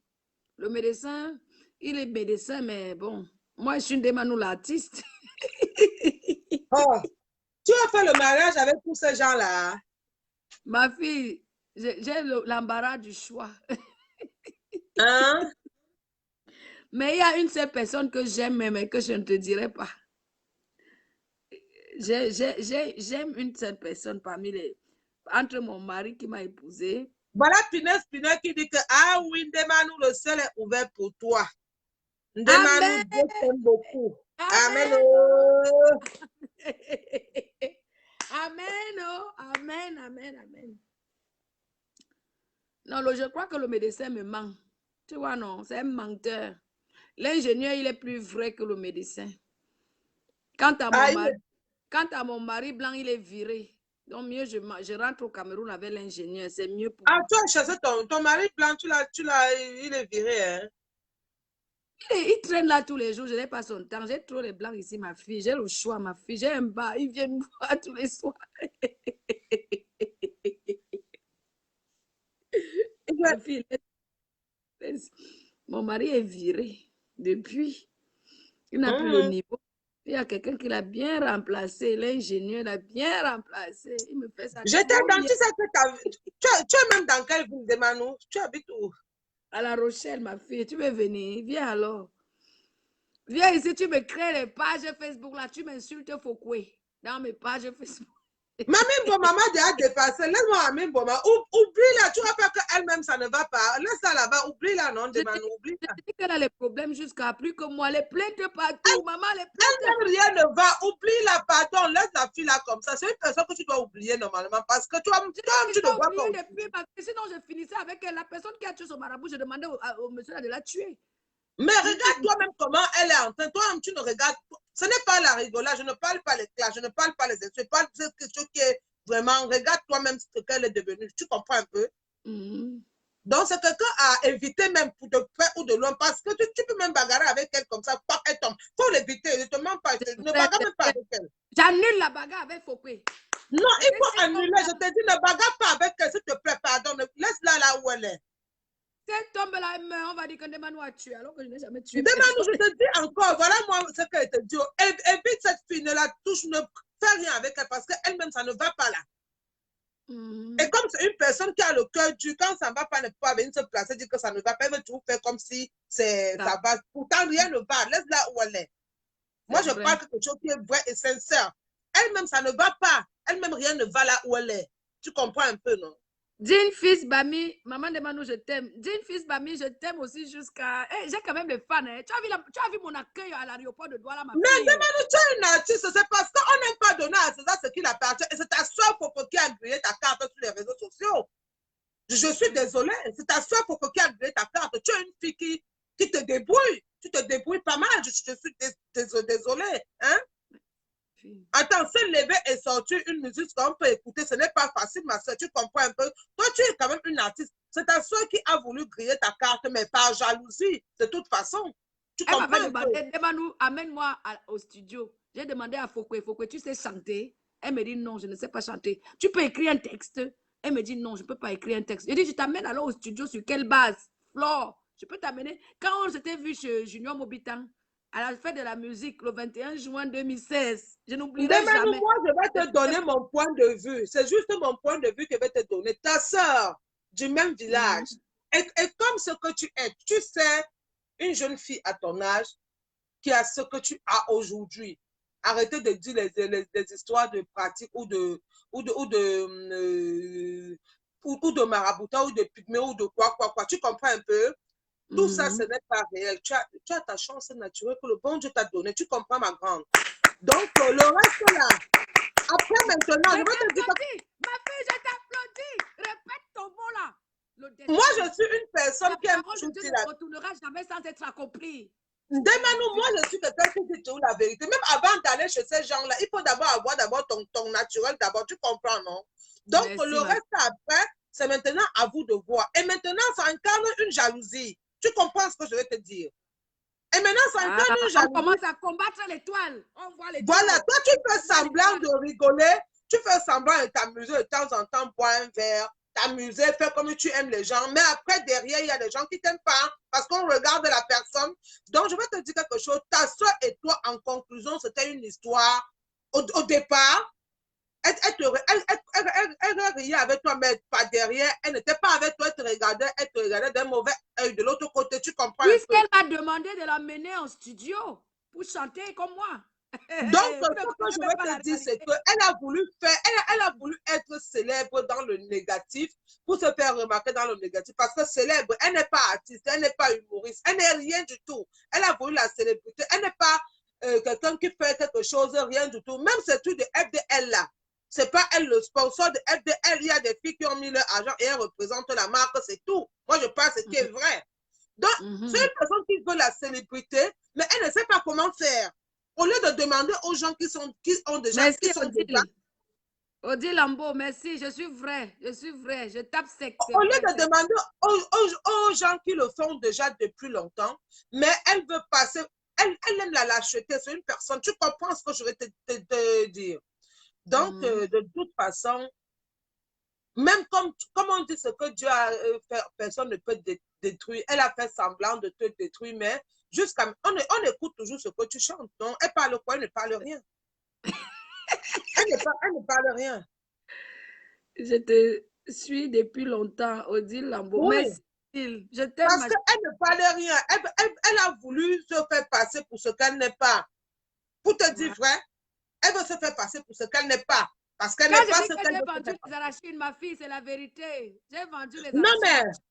Le médecin, il est médecin, mais bon, moi, je suis une Demanou, l'artiste. Oh, tu as fait le mariage avec tous ces gens-là. Ma fille, j'ai l'embarras du choix. Hein? Mais il y a une seule personne que j'aime, mais que je ne te dirai pas. J'aime une seule personne parmi les... Entre mon mari qui m'a épousée. Voilà Pinel qui dit que, ah oui, Ndemanou, le ciel est ouvert pour toi. Ndemanou, Dieu t'aime beaucoup. Amen. Amen, oh, amen, amen, amen. Non, je crois que le médecin me ment. Tu vois, non, c'est un menteur. L'ingénieur, il est plus vrai que le médecin. Quant à mon mari blanc, il est viré. Donc, mieux, je rentre au Cameroun avec l'ingénieur. C'est mieux pour moi. Ah, tu as chassé ton mari blanc, il est viré, hein? Il traîne là tous les jours, je n'ai pas son temps. J'ai trop les blancs ici, ma fille. J'ai le choix, ma fille. J'ai un bar, ils viennent me voir tous les soirs. Ma fille, mon mari est viré depuis. Il n'a plus le niveau. Il y a quelqu'un qui l'a bien remplacé. L'ingénieur l'a bien remplacé. Il me fait ça. J'étais dans, tu sais que tu es même dans quelle ville de Manou? Tu habites où? À La Rochelle, ma fille. Tu veux venir? Viens alors. Viens ici, tu me crées les pages Facebook là. Tu m'insultes Fokoué dans mes pages Facebook. Mamie maman a dépassé. Laisse-moi Mamie Boma. Oublie-la. Tu vois pas qu'elle-même, ça ne va pas. Laisse-la là-bas. Oublie-la, non, de Manou. Oublie-la. Je dis qu'elle a les problèmes jusqu'à plus que moi. Les plaintes partout. Maman, les plaintes. Elle-même, rien ne va. Oublie-la, pardon. Laisse la fille là comme ça. C'est une personne que tu dois oublier normalement. Parce que tu ne dois pas oublier. Sinon, je finissais avec elle. La personne qui a tué son marabout, je demandais au monsieur là de la tuer. Mais regarde toi-même comment elle est en train. Toi-même, tu ne regardes. Ce n'est pas la rigolade. Je ne parle pas les classes. Je ne parle pas les insultes. Je parle de ce qui est vraiment. Regarde toi-même ce qu'elle est devenue. Tu comprends un peu? Donc, c'est quelqu'un à éviter même pour de près ou de loin. Parce que tu peux même bagarrer avec elle comme ça. Elle tombe. Il faut l'éviter. Ne te mens pas. Ne bagarre même pas avec elle. J'annule la bagarre avec Fokoué. Non, il faut annuler. Je te dis, ne bagarre pas avec elle. S'il te plaît, pardon. Laisse-la là où elle est. Si elle tombe là, elle meurt, on va dire que Demanou a tué, alors que je n'ai jamais tué. Demanou, je te dis encore, voilà moi ce qu'elle te dit. Évite cette fille, ne la touche, ne fais rien avec elle parce qu'elle-même, ça ne va pas là. Et comme c'est une personne qui a le cœur dur, quand ça ne va pas, ne peut pas venir se placer, dire que ça ne va pas, elle veut tout faire comme si ça va. Pourtant, rien ne va. Laisse-la où elle est. Moi, je parle de quelque chose qui est vrai et sincère. Elle-même, ça ne va pas. Elle-même, rien ne va là où elle est. Tu comprends un peu, non? Jean fils Bami, maman de Manou, je t'aime. Jean fils Bami, je t'aime aussi jusqu'à. Hey, j'ai quand même des fans. Hein. Tu as vu mon accueil à l'aéroport de Douala, ma fille. Mais Demanou, tu es une artiste, c'est parce qu'on n'aime pas donner à César ce qu'il appartient. Et c'est ta soeur Popo qui a grillé ta carte sur les réseaux sociaux. Je suis désolée, c'est ta soeur Popo qui a grillé ta carte. Tu es une fille qui te débrouille. Tu te débrouilles pas mal. Je suis désolée. Hein? Attends, se lever et sortir une musique qu'on peut écouter, ce n'est pas facile, ma soeur, tu comprends un peu. Toi, tu es quand même une artiste. C'est ta soeur qui a voulu griller ta carte, mais par jalousie, de toute façon. Tu comprends un peu. Demanou, amène-moi au studio. J'ai demandé à Fokoué, tu sais chanter. Elle me dit non, je ne sais pas chanter. Tu peux écrire un texte? Elle me dit non, je ne peux pas écrire un texte. Je dis, je t'amène alors au studio sur quelle base? Flore, je peux t'amener. Quand on s'était vu chez Junior Mobitan, à la fête de la musique, le 21 juin 2016, je n'oublierai Demain, jamais. moi, je vais te donner mon point de vue. C'est juste mon point de vue que je vais te donner. Ta soeur du même village. Et comme ce que tu es, tu sais, une jeune fille à ton âge qui a ce que tu as aujourd'hui. Arrêtez de dire les histoires de pratique ou de marabouta ou de pygmée ou de quoi. Tu comprends un peu? Tout ça, ce n'est pas réel. Tu as ta chance naturelle que le bon Dieu t'a donnée. Tu comprends, ma grande? Donc, le reste là, après maintenant, je vais te dire que... Ma fille, je t'applaudis. Répète ton mot là. Moi, je suis une personne qui aime tout dire. Ne retournera jamais sans être accompli. Demain, moi, je suis quelqu'un qui dit toujours la vérité. Même avant d'aller chez ces gens-là, il faut d'abord avoir ton naturel d'abord. Tu comprends, non? Donc, merci, le reste après, c'est maintenant à vous de voir. Et maintenant, ça incarne une jalousie. Tu comprends ce que je vais te dire? Et maintenant, ça incarne une jalousie. On commence à combattre l'étoile. On voit l'étoile. Voilà, toi, tu fais semblant de rigoler. Tu fais semblant de t'amuser de temps en temps, boire un verre, t'amuser, faire comme tu aimes les gens. Mais après, derrière, il y a des gens qui ne t'aiment pas parce qu'on regarde la personne. Donc, je vais te dire quelque chose. Ta soeur et toi, en conclusion, c'était une histoire. Au départ, elle riait avec toi, mais pas derrière. Elle n'était pas avec toi, elle te regardait d'un mauvais œil de l'autre côté. Tu comprends? Puisqu'elle m'a demandé de l'amener en studio pour chanter comme moi. Donc, ce que je vais te dire, c'est qu'elle a voulu faire, elle a voulu être célèbre dans le négatif pour se faire remarquer dans le négatif. Parce que célèbre, elle n'est pas artiste, elle n'est pas humoriste, elle n'est rien du tout. Elle a voulu la célébrité. Elle n'est pas quelqu'un qui fait quelque chose, rien du tout. Même ce truc de FDL là, c'est pas elle le sponsor de FDL. Il y a des filles qui ont mis leur argent et elles représentent la marque, c'est tout. Moi, je pense ce qui est vrai. Donc, c'est une personne qui veut la célébrité, mais elle ne sait pas comment faire. Au lieu de demander aux gens qui ont déjà... Merci, qui sont déjà... Odile Lambeau, merci, je suis vrai, je tape sec. Au lieu de demander aux gens qui le font déjà depuis longtemps, mais elle veut passer, elle aime la lâcheté, c'est une personne, tu comprends ce que je vais te dire. Donc, de toute façon, même comme on dit ce que Dieu a fait, personne ne peut détruire. Elle a fait semblant de te détruire, mais jusqu'à... On écoute toujours ce que tu chantes. Donc, elle parle quoi? Elle ne parle rien. elle ne parle rien. Je te suis depuis longtemps, Odile Lambeau. Oui. Merci. Je t'aime. Parce qu'elle ne parle rien. Elle a voulu se faire passer pour ce qu'elle n'est pas. Pour te dire vrai, elle veut se faire passer pour ce qu'elle n'est pas. Parce qu'elle n'est pas ce qu'elle veut. J'ai vendu les arachides, ma fille, c'est la vérité. J'ai vendu les arachides.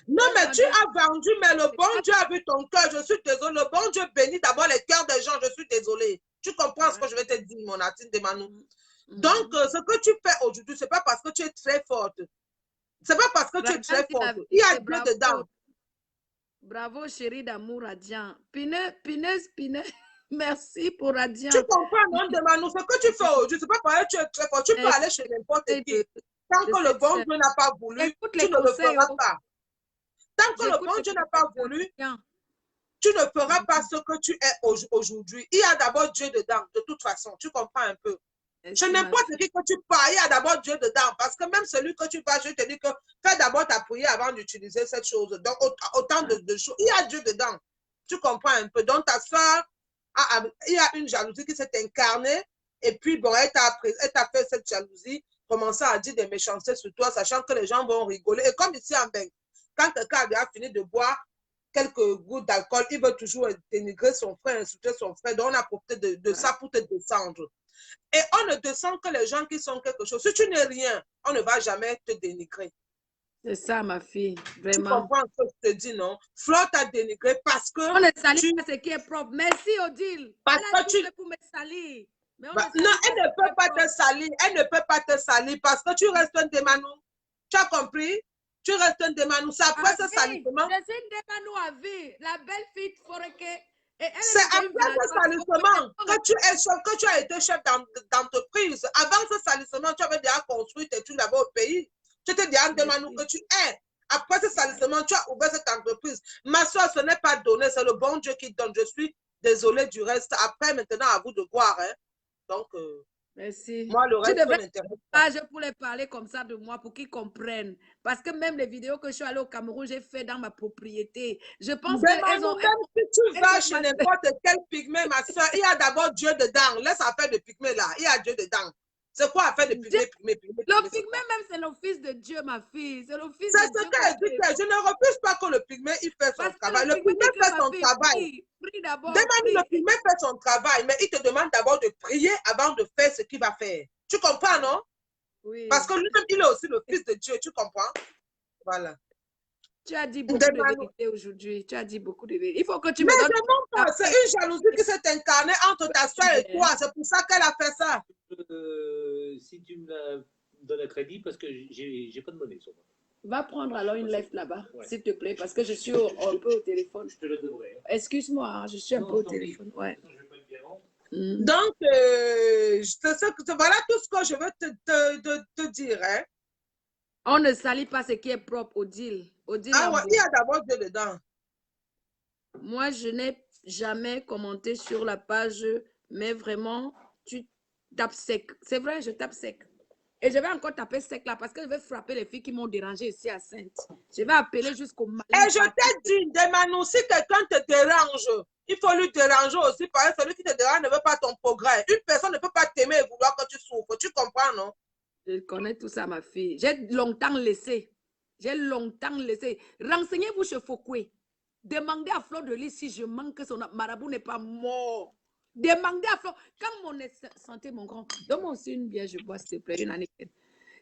Non, mais tu as vendu, mais le bon Dieu a vu ton cœur. Je suis désolée. Le bon Dieu bénit d'abord les cœurs des gens. Je suis désolée. Tu comprends ce que je vais te dire, mon Atine de Manou. Donc, ce que tu fais aujourd'hui, ce n'est pas parce que tu es très forte. Ce n'est pas parce que tu es très forte. Il y a Dieu dedans. Bravo, chérie d'amour radiant. Pineuse. Merci pour radiant. Tu comprends, non, de Manou, ce que tu fais aujourd'hui, ce n'est pas parce que tu es très fort. Tu peux aller chez n'importe qui. Tant que le bon Dieu n'a pas voulu, tu ne le feras pas. Tant que le bon Dieu n'a pas voulu, tu ne feras pas ce que tu es aujourd'hui. Il y a d'abord Dieu dedans, de toute façon. Tu comprends un peu. Je n'importe qui que tu parles, il y a d'abord Dieu dedans. Parce que même celui que tu vas, je te dis que fais d'abord ta prière avant d'utiliser cette chose. Donc, autant de choses. Il y a Dieu dedans. Tu comprends un peu. Donc, ta soeur, il y a une jalousie qui s'est incarnée. Et puis, bon, elle t'a fait cette jalousie, commençant à dire des méchancetés sur toi, sachant que les gens vont rigoler. Et comme ici en Bengue, quand quelqu'un a fini de boire quelques gouttes d'alcool, il veut toujours dénigrer son frère, insulter son frère. Donc, on a profité de ça pour te descendre. Et on ne descend que les gens qui sont quelque chose. Si tu n'es rien, on ne va jamais te dénigrer. C'est ça, ma fille, vraiment. Tu comprends ce que je te dis, non? Flore t'a dénigré parce que... On ne salit pas ce qui est propre. Merci, Odile. Parce que tu... pour me salir. Mais non, elle ne peut pas te salir. Elle ne peut pas te salir parce que tu restes un démanou. Tu as compris? Tu restes un démanou. C'est après ce salissement. Je suis un démanou à vie. La belle fille Foreke. C'est après ce salissement que tu as été chef d'entreprise. Avant ce salissement, tu avais déjà construit tes trucs là-bas au pays. Tu étais déjà un démanou que tu es. Après ce salissement, tu as ouvert cette entreprise. Ma soeur, ce n'est pas donné, c'est le bon Dieu qui donne. Je suis désolée du reste. Après, maintenant, à vous de voir. Hein. Donc, Merci. Moi, le Tu reste, ça devrais m'intéresse pas. faire pour les parler comme ça de moi pour qu'ils comprennent. Parce que même les vidéos que je suis allée au Cameroun, j'ai fait dans ma propriété. Je pense qu'elles ont, Demande même si tu elles vas ont chez massé. n'importe quel pygmée, ma soeur, il y a d'abord Dieu dedans. Laisse affaire de pygmée là. Il y a Dieu dedans. C'est quoi affaire de Dieu- Le pygmée, c'est pygmée quoi? même, c'est le fils de Dieu, ma fille. C'est le fils C'est de ce Dieu que qu'elle Dieu dit. aime. Je ne refuse pas que le pygmée, il fait son Parce que travail. le Le pygmée pygmée dit que fait ma son fille, travail. prie d'abord, Demande le prie. pygmée fait son travail, mais il te demande d'abord de prier avant de faire ce qu'il va faire. Tu comprends, non? Parce Oui. que lui-même, il est aussi le fils de Dieu. Tu comprends? Voilà. Tu as dit beaucoup de Demande. vérité aujourd'hui. Tu as dit beaucoup de vérité. Il faut que tu Mais me donnes je montre la pas. C'est preuve. une jalousie qui s'est incarnée entre ta soeur et toi. C'est pour ça qu'elle a fait ça. Si tu me donnes un crédit, parce que j'ai pas de monnaie sur moi. Va prendre alors une lèvre là-bas, Ouais. s'il te plaît, parce que je suis un peu au téléphone. Je te le devrais. Hein. Excuse-moi, hein, je suis un Non, peu au je t'en prie. téléphone. Ouais. Je vais pas le dire avant. Donc, voilà tout ce que je veux te dire. Hein. On ne salit pas ce qui est propre, Odile. Odile Ah ouais, Lambo. il y a d'abord Dieu dedans. Moi, je n'ai jamais commenté sur la page, mais vraiment, tu tapes sec. C'est vrai, je tape sec. Et je vais encore taper sec là parce que je vais frapper les filles qui m'ont dérangé ici à Sainte. Je vais appeler jusqu'au Mali. Et je t'ai dit, Demanou, si quelqu'un te dérange, il faut lui déranger aussi parce que celui qui te dérange ne veut pas ton progrès. Une personne ne peut pas t'aimer et vouloir que tu souffres. Tu comprends, non? Je connais tout ça, ma fille. J'ai longtemps laissé. J'ai longtemps laissé. Renseignez-vous chez Foucault. Demandez à Fleur de Lys si je manque que son marabout n'est pas mort. Demandez à Fleur. Quand mon santé, mon grand, donne-moi aussi une bière, je bois, s'il te plaît, une anecdote.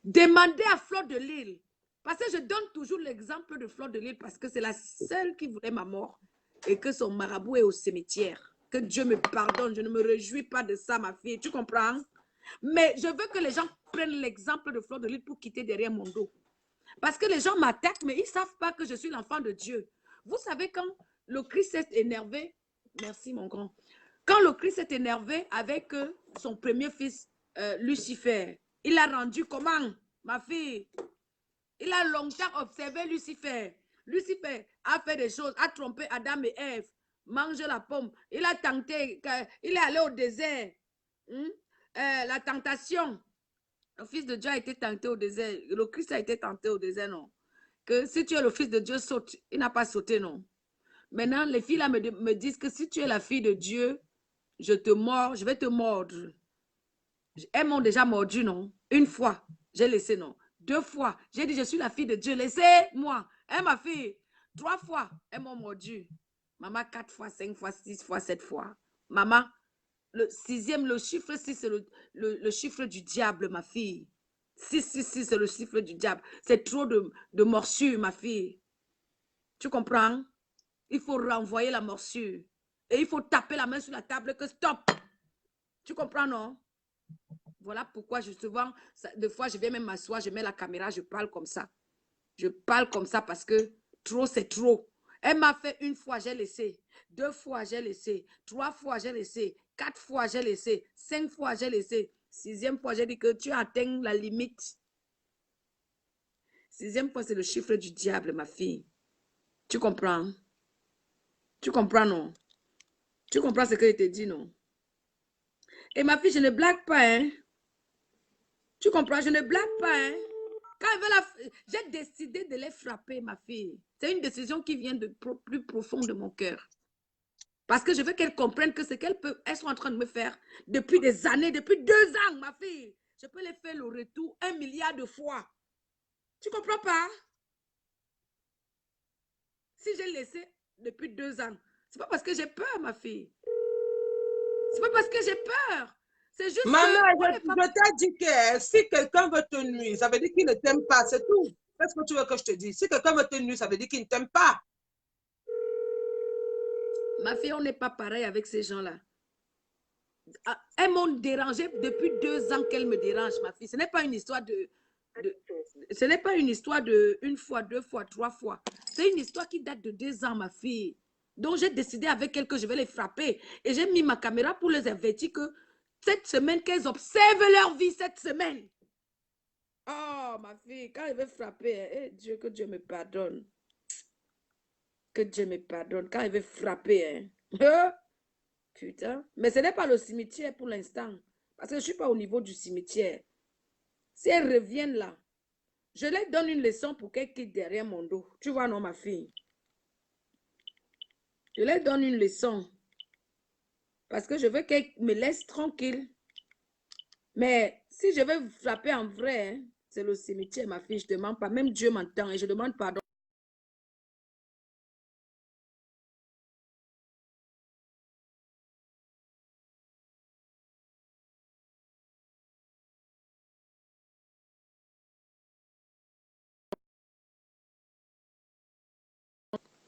Demandez à Fleur de Lys. Parce que je donne toujours l'exemple de Fleur de Lys parce que c'est la seule qui voulait ma mort et que son marabout est au cimetière. Que Dieu me pardonne. Je ne me réjouis pas de ça, ma fille. Tu comprends? Mais je veux que les gens prennent l'exemple de Fleur de Lys pour quitter derrière mon dos. Parce que les gens m'attaquent, mais ils ne savent pas que je suis l'enfant de Dieu. Vous savez, quand le Christ s'est énervé, merci mon grand, quand le Christ s'est énervé avec son premier fils, Lucifer, il a rendu comment, ma fille? Il a longtemps observé Lucifer. Lucifer a fait des choses, a trompé Adam et Ève, mange la pomme. Il a tenté, il est allé au désert. La tentation. Le Fils de Dieu a été tenté au désert. Le Christ a été tenté au désert, non? Que si tu es le Fils de Dieu, saute. Il n'a pas sauté, non? Maintenant, les filles là me disent que si tu es la fille de Dieu, je te mords, je vais te mordre. Elles m'ont déjà mordu, non? Une fois, j'ai laissé, non? 2 fois, j'ai dit, je suis la fille de Dieu, laissez-moi. Hein, ma fille? 3 fois, elles m'ont mordu. Maman, 4 fois, 5 fois, 6 fois, 7 fois. Maman, le 6e, le chiffre 6, c'est le chiffre du diable, ma fille. 6, c'est le chiffre du diable. C'est trop de morsures, ma fille. Tu comprends? Il faut renvoyer la morsure. Et il faut taper la main sur la table que stop. Tu comprends, non? Voilà pourquoi souvent, des fois, je vais même m'asseoir, je mets la caméra, je parle comme ça. Je parle comme ça parce que trop, c'est trop. Elle m'a fait 1 fois, j'ai laissé. 2 fois, j'ai laissé. 3 fois, j'ai laissé. 4 fois, j'ai laissé. 5 fois, j'ai laissé. 6e fois, j'ai dit que tu atteins la limite. 6e fois, c'est le chiffre du diable, ma fille. Tu comprends? Tu comprends, non? Tu comprends ce que je te dis, non? Et ma fille, je ne blague pas, hein? Tu comprends? Je ne blague pas, hein? Quand j'ai décidé de les frapper, ma fille. C'est une décision qui vient de plus profond de mon cœur. Parce que je veux qu'elles comprennent que ce qu'elles sont en train de me faire depuis des années, depuis 2 ans, ma fille. Je peux les faire le retour 1 milliard de fois. Tu comprends pas? Si j'ai laissé depuis 2 ans, c'est pas parce que j'ai peur, ma fille. C'est pas parce que j'ai peur. C'est juste Maman, que... je t'ai dit que si quelqu'un veut te nuire, ça veut dire qu'il ne t'aime pas, c'est tout. Qu'est-ce que tu veux que je te dise? Si quelqu'un veut te nuire, ça veut dire qu'il ne t'aime pas. Ma fille, on n'est pas pareil avec ces gens-là. Elles m'ont dérangé depuis 2 ans qu'elles me dérangent, ma fille. Ce n'est pas une histoire ce n'est pas une histoire de 1 fois, 2 fois, 3 fois. C'est une histoire qui date de 2 ans, ma fille. Donc, j'ai décidé avec elles que je vais les frapper. Et j'ai mis ma caméra pour les avertir que cette semaine, qu'elles observent leur vie cette semaine. Oh, ma fille, quand je vais frapper, Dieu, que Dieu me pardonne. Que Dieu me pardonne. Quand je vais frapper, hein. Putain. Mais ce n'est pas le cimetière pour l'instant. Parce que je ne suis pas au niveau du cimetière. Si elles reviennent là, je leur donne une leçon pour qu'elles quittent derrière mon dos. Tu vois, non, ma fille? Je leur donne une leçon. Parce que je veux qu'elles me laissent tranquille. Mais si je veux frapper en vrai, hein, c'est le cimetière, ma fille. Je ne demande pas. Même Dieu m'entend et je demande pardon.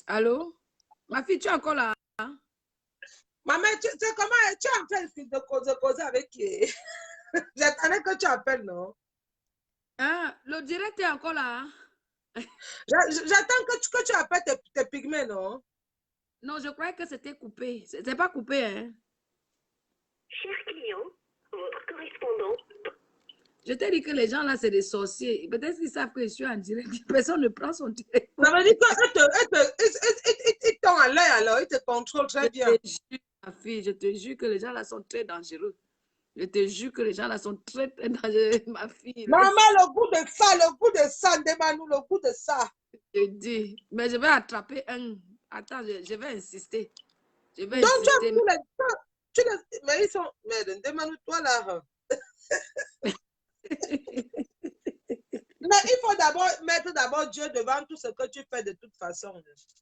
Allô? Ma fille, tu es encore là? Hein? Maman, tu sais comment tu es en train de causer avec qui? J'attendais que tu appelles, non? Hein? Le direct est encore là? Hein? J'attends que tu appelles tes pygmées, non? Non, je croyais que c'était coupé. C'est pas coupé, hein? Cher client, votre correspondant. Je t'ai dit que les gens là, c'est des sorciers. Peut-être qu'ils savent que je suis en direct. Personne ne prend son direct. Ça veut dire qu'ils t'ont à l'œil alors, ils te contrôlent très bien. Je te jure, ma fille, je te jure que les gens là sont très dangereux. Je te jure que les gens là sont très, très dangereux, ma fille. Maman, le goût de ça, demande-nous le goût de ça. Je dis, mais je vais attraper un. Attends, je vais insister. Je vais Donc, insister. mais ils sont. Mais demande-nous, toi là. Mais il faut d'abord mettre Dieu devant tout ce que tu fais de toute façon.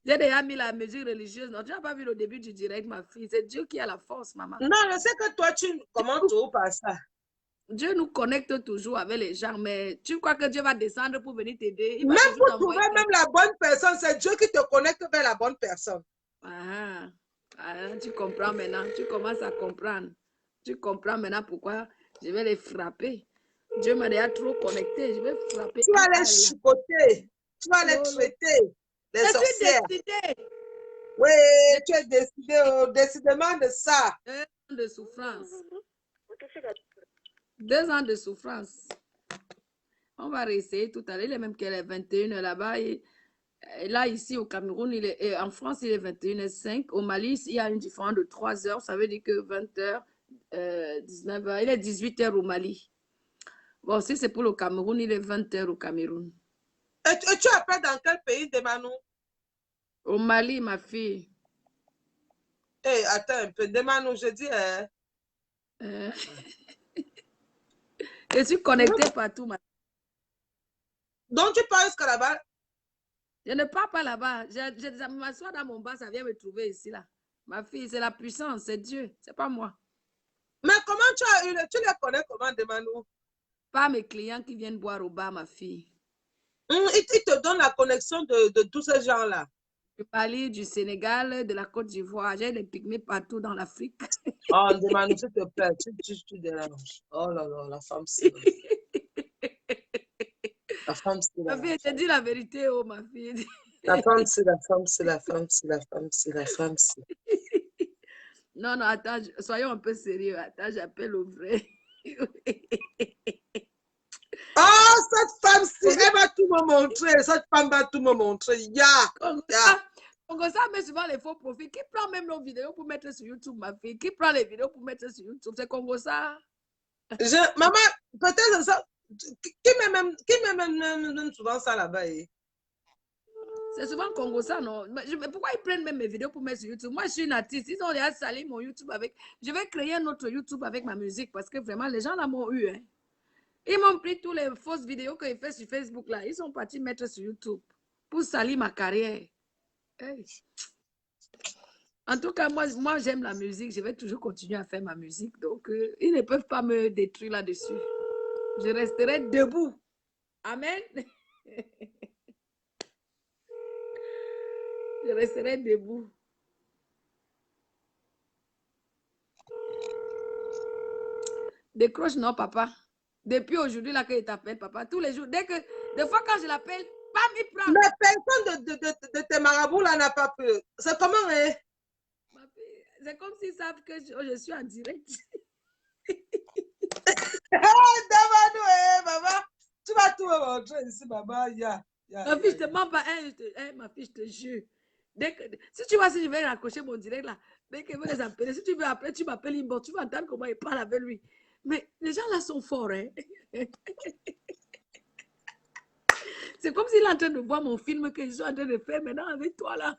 J'ai déjà mis la mesure religieuse. Non, tu n'as pas vu le début du direct, ma fille. C'est Dieu qui a la force, maman. Non, je sais que toi, comment tu par ça? Dieu nous connecte toujours avec les gens, mais tu crois que Dieu va descendre pour venir t'aider? Même pour trouver même la bonne personne, c'est Dieu qui te connecte vers la bonne personne. Ah, tu comprends maintenant. Tu commences à comprendre. Tu comprends maintenant pourquoi je vais les frapper. Dieu m'a déjà trop connecté. Je vais frapper. Tu vas les chicoter. Tu vas les traiter. Les sorcières. Je suis décidée. Oui, tu es décidé, décidément de ça. 2 ans de souffrance. 2 2 ans de souffrance. On va réessayer tout à l'heure. Il est même qu'elle est 21h là-bas. Et là, ici au Cameroun, en France, il est 21h05. Au Mali, il y a une différence de 3 heures. Ça veut dire que 20h, 19h, il est 18h au Mali. Bon, si c'est pour le Cameroun, il est 20h au Cameroun. Et tu appelles dans quel pays, Demanou? Au Mali, ma fille. Hey, attends un peu, Demanou, je dis. Je suis connectée partout, ma fille. Donc, tu parles jusqu'à là-bas? Je ne pars pas là-bas. Je m'assois dans mon bar, ça vient me trouver ici, là. Ma fille, c'est la puissance, c'est Dieu, c'est pas moi. Mais comment tu les connais comment, Demanou? Pas mes clients qui viennent boire au bar, ma fille. Ils te donnent la connexion de tous ces gens-là. Du Mali, du Sénégal, de la Côte d'Ivoire. J'ai des pygmées partout dans l'Afrique. Oh, Demanou, s'il te plaît, tu déranges. Oh là là, la femme, c'est. La femme, c'est la Ma fille, je te dis la vérité, oh, ma fille. La femme, c'est la femme, c'est la femme, c'est la femme, c'est la femme, c'est. Non, non, attends, soyons un peu sérieux. Attends, j'appelle au vrai. Oh, cette femme, elle va tout me montrer. Cette femme va tout me montrer. Congosa met souvent les faux profils. Qui prend même nos vidéos pour mettre sur YouTube, ma fille? Qui prend les vidéos pour mettre sur YouTube? C'est Congosa. Maman, peut-être ça. Qui met même souvent ça là-bas? C'est souvent Congosa, non? Mais pourquoi ils prennent même mes vidéos pour mettre sur YouTube? Moi, je suis une artiste. Ils ont déjà sali mon YouTube avec. Je vais créer un autre YouTube avec ma musique parce que vraiment, les gens là m'ont eu. Hein. Ils m'ont pris toutes les fausses vidéos que j'ai faites sur Facebook là. Ils sont partis mettre sur YouTube pour salir ma carrière. Hey. En tout cas, moi j'aime la musique. Je vais toujours continuer à faire ma musique. Donc, ils ne peuvent pas me détruire là-dessus. Je resterai debout. Amen. Je resterai debout. Décroche, non, papa. Depuis aujourd'hui, là, que je t'appelle, papa, tous les jours, des fois, quand je l'appelle, bam, il prend. Mais personne de tes marabouts, là, n'a pas peur. C'est comment, hein? C'est comme s'ils savent que je suis en direct. Demanou, maman, tu vas tout me montrer ici, maman. Ma fille, je te mens pas. Ma fille, je te jure. Si tu vois, si je vais raccrocher mon direct, là, dès que je vais les appeler, si tu veux appeler, tu m'appelles inbox, tu vas entendre comment il parle avec lui. Mais les gens là sont forts, hein. C'est comme s'il est en train de voir mon film que je suis en train de faire maintenant avec toi là.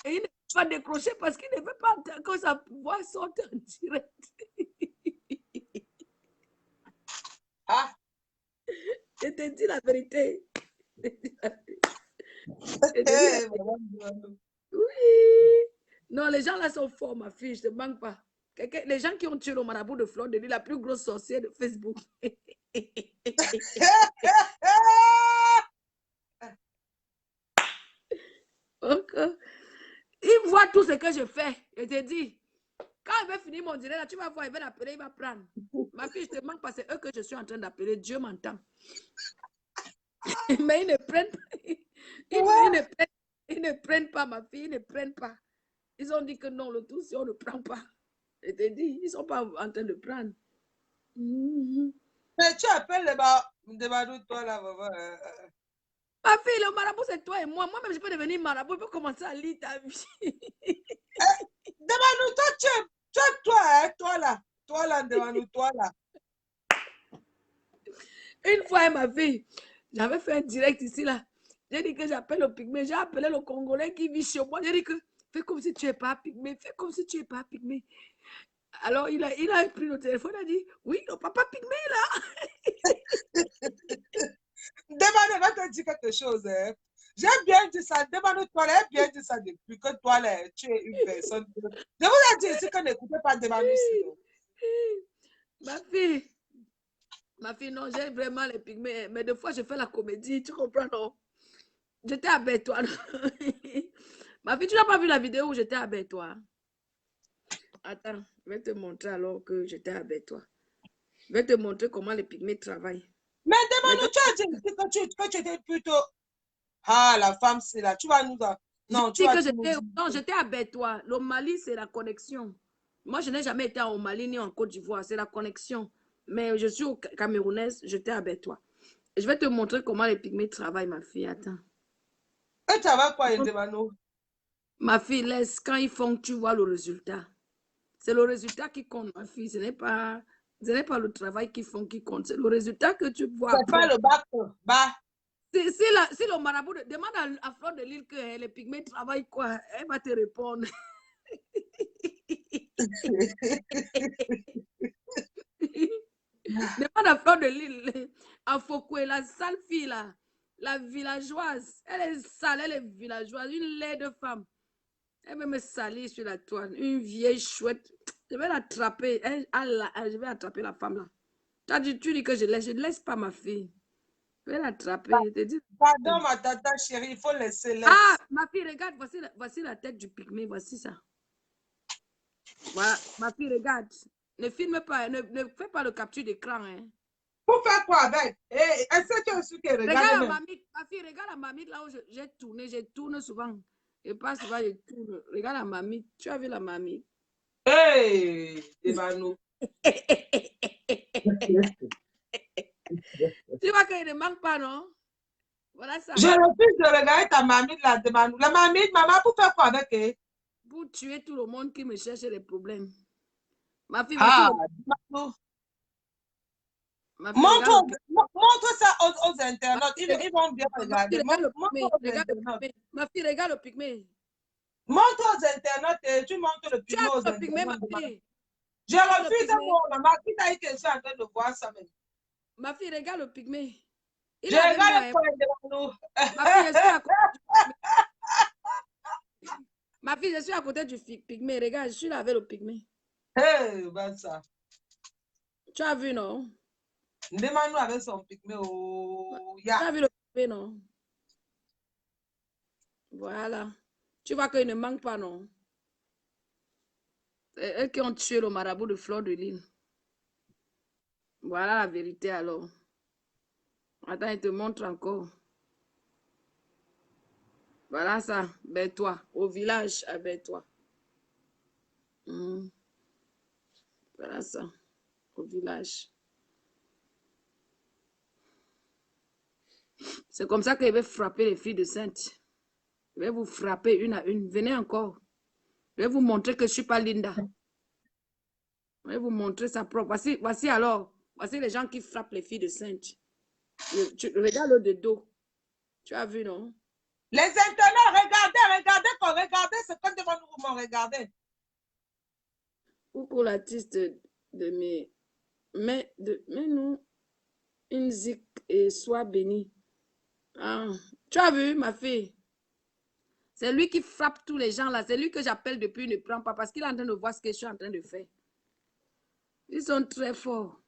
Et il ne peut pas décrocher parce qu'il ne veut pas que sa voix sorte en direct. Ah, Je te dis la vérité. Je te dis la vérité. hey, madame Devano. Oui. Non, les gens là sont forts, ma fille, je ne te manque pas. Les gens qui ont tué le marabout de Fleur de Lys, la plus grosse sorcière de Facebook. Donc, il voit tout ce que je fais. Je te dis, quand il va finir mon direct, là, tu vas voir, il va l'appeler, il va prendre. Ma fille, je te manque pas, c'est eux que je suis en train d'appeler. Dieu m'entend. Mais ils ne prennent pas. Ils ne prennent pas, ma fille, ils ne prennent pas. Ils ont dit que non, le tout, si on ne prend pas. Je te dis, ils ne sont pas en train de prendre. Mais tu appelles les Devano, toi là, maman. Ma fille, le marabout, c'est toi et moi. Moi-même, je peux devenir marabout. Je peux commencer à lire ta vie. Devano, toi, hein, toi là, Devano, toi là. Une fois, ma fille, j'avais fait un direct ici, là. J'ai dit que j'appelle le pygmée. J'ai appelé le Congolais qui vit chez moi. J'ai dit que fais comme si tu n'es pas pygmée. Fais comme si tu n'es pas pygmée. Alors, il a pris le téléphone. Il a dit, oui, le papa pygmée, là. Devano va te dire quelque chose. Hein. J'ai bien dit ça. Devano, toi là, j'ai bien dit ça depuis que toi là, tu es une personne. Je vous ai dit ici que n'écoutez pas Devano. Ma fille, non, j'ai vraiment les pygmées. Mais des fois, je fais la comédie. Tu comprends, non? J'étais avec toi. Ma fille, tu n'as pas vu la vidéo où j'étais avec toi? Attends, je vais te montrer alors que j'étais avec toi. Je vais te montrer comment les pygmées travaillent. Mais Devano, tu as dit que tu étais plutôt. Ah, la femme, c'est là. Tu vas nous. Non, tu vas non, j'étais avec toi. Le Mali, c'est la connexion. Moi, je n'ai jamais été au Mali ni en Côte d'Ivoire. C'est la connexion. Mais je suis au Camerounaise, j'étais avec toi. Je vais te montrer comment les pygmées travaillent, ma fille. Attends. Et tu vas quoi, Devano? Ma fille, laisse. Quand ils font, tu vois le résultat. C'est le résultat qui compte, ma fille. Ce n'est pas le travail qu'ils font qui compte. C'est le résultat que tu vois. C'est pas le bac. Bah. Si le marabout demande à Fleur de Lys que les pygmées travaillent quoi, elle va te répondre. Demande à Fleur de Lys, à Fokoué, la sale fille là, la villageoise. Elle est sale, elle est villageoise, une laide femme. Elle veut me salir sur la toile, une vieille chouette. Je vais l'attraper. Je vais attraper la femme là. Tu dis que je laisse pas ma fille. Je vais l'attraper. Pardon, ma tata chérie, il faut laisser. Ah, ma fille, regarde, voici la tête du pygmée, voici ça. Voilà, ma fille, regarde. Ne filme pas, ne fais pas le capture d'écran. Hein. Pour faire quoi avec? Est-ce que tu as su qu'elle regarde? Regarde la mamie, ma fille, regarde la mamie là où j'ai tourné, je tourne souvent. Je passe souvent, je tourne. Regarde la mamie, tu as vu la mamie? Hey, Devano. Tu vois qu'il ne manque pas, non? Voilà ça. Je refuse de regarder ta mamie là, Devano. La mamie, maman, pour faire quoi avec elle? Pour tuer tout le monde qui me cherche les problèmes. Ma fille, Devano. Montre ça aux internautes. Ils vont bien regarder. Ma fille, regarde le pygmée. Montre aux internautes et tu montres le pygmée aux internautes. Ma fille. Je refuse mon maman. Qui t'a dit que je suis en train de voir ça même? Ma fille, regarde le pygmée. Je regarde quoi, Devano. Ma fille, je suis à côté du pygmée. Ma fille, je suis à côté du pygmée. Regarde, je suis là avec le pygmée. Ben ça. Tu as vu, non? Devano avec son pygmée. Tu as vu le pygmée, non? Voilà. Tu vois qu'il ne manque pas, non? C'est eux qui ont tué le marabout de Fleur de Lys. Voilà la vérité alors. Attends, il te montre encore. Voilà ça, ben toi, au village avec toi. Voilà ça, au village. C'est comme ça qu'il va frapper les filles de Sainte. Je vais vous frapper une à une. Venez encore. Je vais vous montrer que je ne suis pas Linda. Je vais vous montrer ça propre. Voici alors. Voici les gens qui frappent les filles de Sainte. Regarde le dos. Tu as vu, non? Les internautes, regardez ce que devant nous m'ont regardé. Ou pour l'artiste de mes... Mais nous, une zik et sois béni. Ah, tu as vu, ma fille? C'est lui qui frappe tous les gens là. C'est lui que j'appelle depuis, il ne prend pas parce qu'il est en train de voir ce que je suis en train de faire. Ils sont très forts.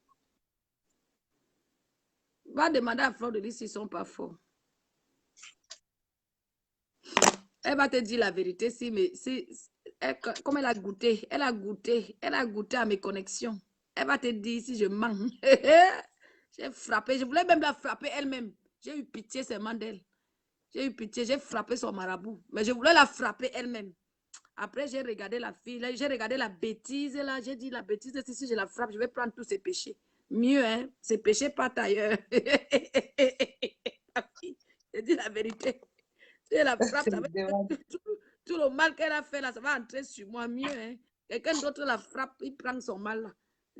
Va demander à Fleur de Lys s'ils ne sont pas forts. Elle va te dire la vérité comme elle a goûté à mes connexions. Elle va te dire si je mens. J'ai frappé, je voulais même la frapper elle-même. J'ai eu pitié seulement d'elle. J'ai eu pitié, j'ai frappé son marabout. Mais je voulais la frapper elle-même. Après, j'ai regardé la fille, j'ai regardé la bêtise là. J'ai dit la bêtise, si je la frappe, je vais prendre tous ses péchés. Mieux, hein, ses péchés partent ailleurs. J'ai dit la vérité. Si elle la frappe, ça va tout le mal qu'elle a fait là, ça va entrer sur moi. Mieux, hein. Quelqu'un d'autre la frappe, il prend son mal là.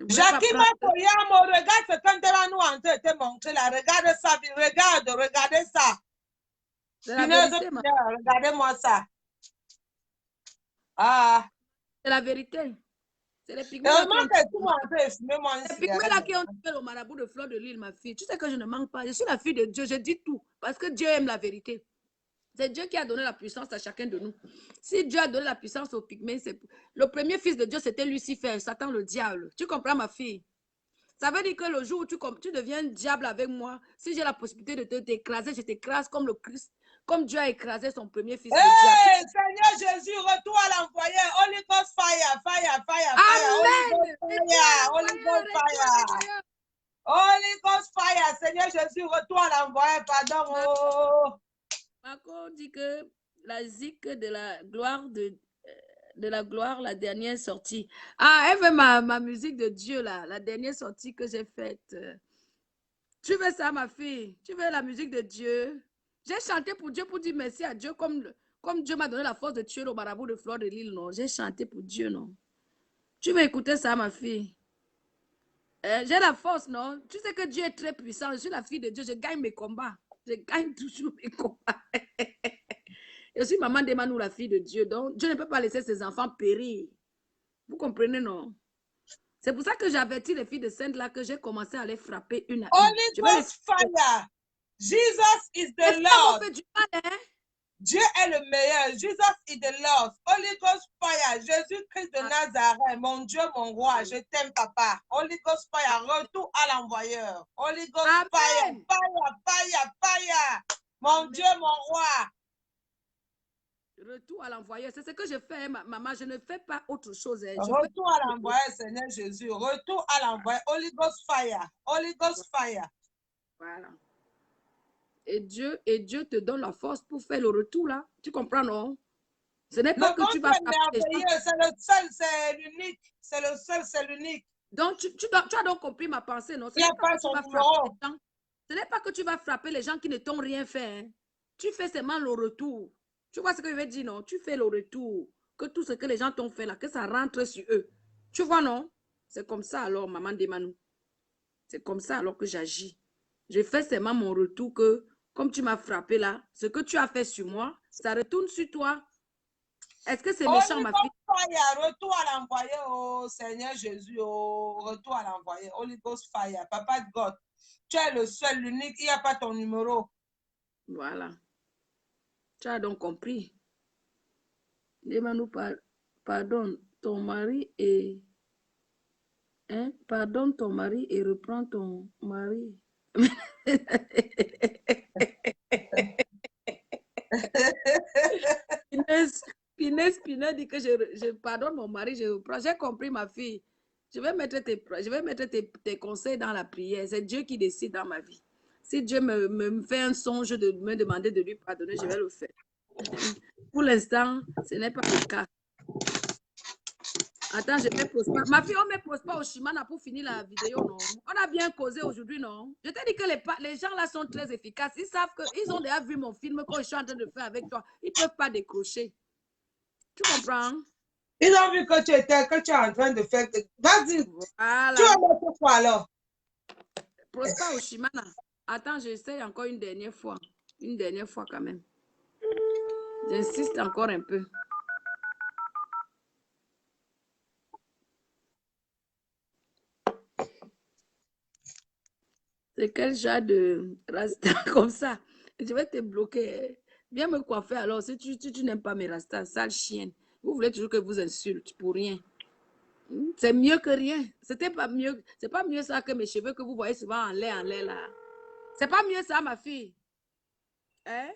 Jacqueline Koyamo, regarde ce qu'on devant nous en train de te montrer là. Regarde ça, regardez ça. Regardez-moi ça. Ah. C'est la vérité. C'est les pygmées là qui ont tué le marabout de Fleur de Lys, ma fille. Tu sais que je ne manque pas. Je suis la fille de Dieu. Je dis tout. Parce que Dieu aime la vérité. C'est Dieu qui a donné la puissance à chacun de nous. Si Dieu a donné la puissance aux pygmées, le premier fils de Dieu, c'était Lucifer, Satan le diable. Tu comprends, ma fille? Ça veut dire que le jour où tu deviens diable avec moi, si j'ai la possibilité de t'écraser, je t'écrase comme le Christ, comme Dieu a écrasé son premier fils de diable. Seigneur Jésus, retour à l'envoyeur. Holy Ghost fire. Amen. Holy Ghost fire. Holy Ghost fire. Seigneur Jésus, retour à l'envoyeur. Pardon. Marco dit que la zik de la gloire la dernière sortie. Ah, elle veut ma musique de Dieu, là, la dernière sortie que j'ai faite. Tu veux ça, ma fille? Tu veux la musique de Dieu? J'ai chanté pour Dieu, pour dire merci à Dieu, comme Dieu m'a donné la force de tuer le marabout de Fleur de Lys, non? J'ai chanté pour Dieu, non? Tu veux écouter ça, ma fille? J'ai la force, non? Tu sais que Dieu est très puissant. Je suis la fille de Dieu, je gagne mes combats. Je gagne toujours mes combats. Je suis maman d'Emmanuel, la fille de Dieu. Donc, Dieu ne peut pas laisser ses enfants périr. Vous comprenez, non? C'est pour ça que j'avertis les filles de Sainte là que j'ai commencé à les frapper une à une. Holy Ghost fire. Jesus is the Lord. Fait du mal, hein? Dieu est le meilleur. Jesus is the Lord. Holy Ghost fire. Jésus-Christ de Nazareth. Mon Dieu, mon roi. Je t'aime, papa. Holy Ghost fire. Retour à l'envoyeur. Holy Ghost fire. Fire. Mon Dieu, mon roi. Retour à l'envoyeur. C'est ce que je fais, maman. Je ne fais pas autre chose. Hein. Retour à l'envoyeur, Seigneur Jésus. Retour à l'envoyeur. Holy Ghost fire. Holy Ghost fire. Voilà. Et Dieu te donne la force pour faire le retour là. Tu comprends, non? Ce n'est pas que tu vas frapper. C'est le seul, c'est l'unique. C'est le seul, c'est l'unique. Donc, tu as donc compris ma pensée, non? Ce n'est pas que tu vas frapper les gens. Ce n'est pas que tu vas frapper les gens qui ne t'ont rien fait. Hein. Tu fais seulement le retour. Tu vois ce que je veux dire, non? Tu fais le retour. Que tout ce que les gens t'ont fait là, que ça rentre sur eux. Tu vois, non? C'est comme ça alors, maman d'Emmanuel. C'est comme ça alors que j'agis. Je fais seulement mon retour que, comme tu m'as frappé là, ce que tu as fait sur moi, ça retourne sur toi. Est-ce que c'est méchant, ma fille? Retour à l'envoyé, oh Seigneur Jésus, oh, retour à l'envoyé. Holy Ghost fire, Papa de God. Tu es le seul, l'unique, il n'y a pas ton numéro. Voilà. Tu as donc compris. Demande-nous pardonne ton mari et... Hein? Pardonne ton mari et reprends ton mari. Pinès dit que je pardonne mon mari, je reprends. J'ai compris, ma fille. Je vais mettre tes conseils dans la prière. C'est Dieu qui décide dans ma vie. Si Dieu me fait un songe de me demander de lui pardonner, je vais le faire. Pour l'instant, ce n'est pas le cas. Attends, je ne me pose pas. Ma fille, on ne me pose pas au Shimana pour finir la vidéo, non? On a bien causé aujourd'hui, non? Je t'ai dit que les gens là sont très efficaces. Ils savent qu'ils ont déjà vu mon film que je suis en train de faire avec toi. Ils ne peuvent pas décrocher. Tu comprends? Ils ont vu que tu es en train de faire. Vas-y, tu Voilà. vas mettre quoi alors? Prosper Oshimana. Attends, j'essaie encore une dernière fois. Une dernière fois quand même. J'insiste encore un peu. C'est quel genre de rasta comme ça? Je vais te bloquer. Viens me coiffer alors. Si tu n'aimes pas mes rastas, sale chienne. Vous voulez toujours que je vous insulte pour rien. C'est mieux que rien. C'était pas mieux. C'est pas mieux ça que mes cheveux que vous voyez souvent en l'air là. C'est pas mieux ça, ma fille. Hein?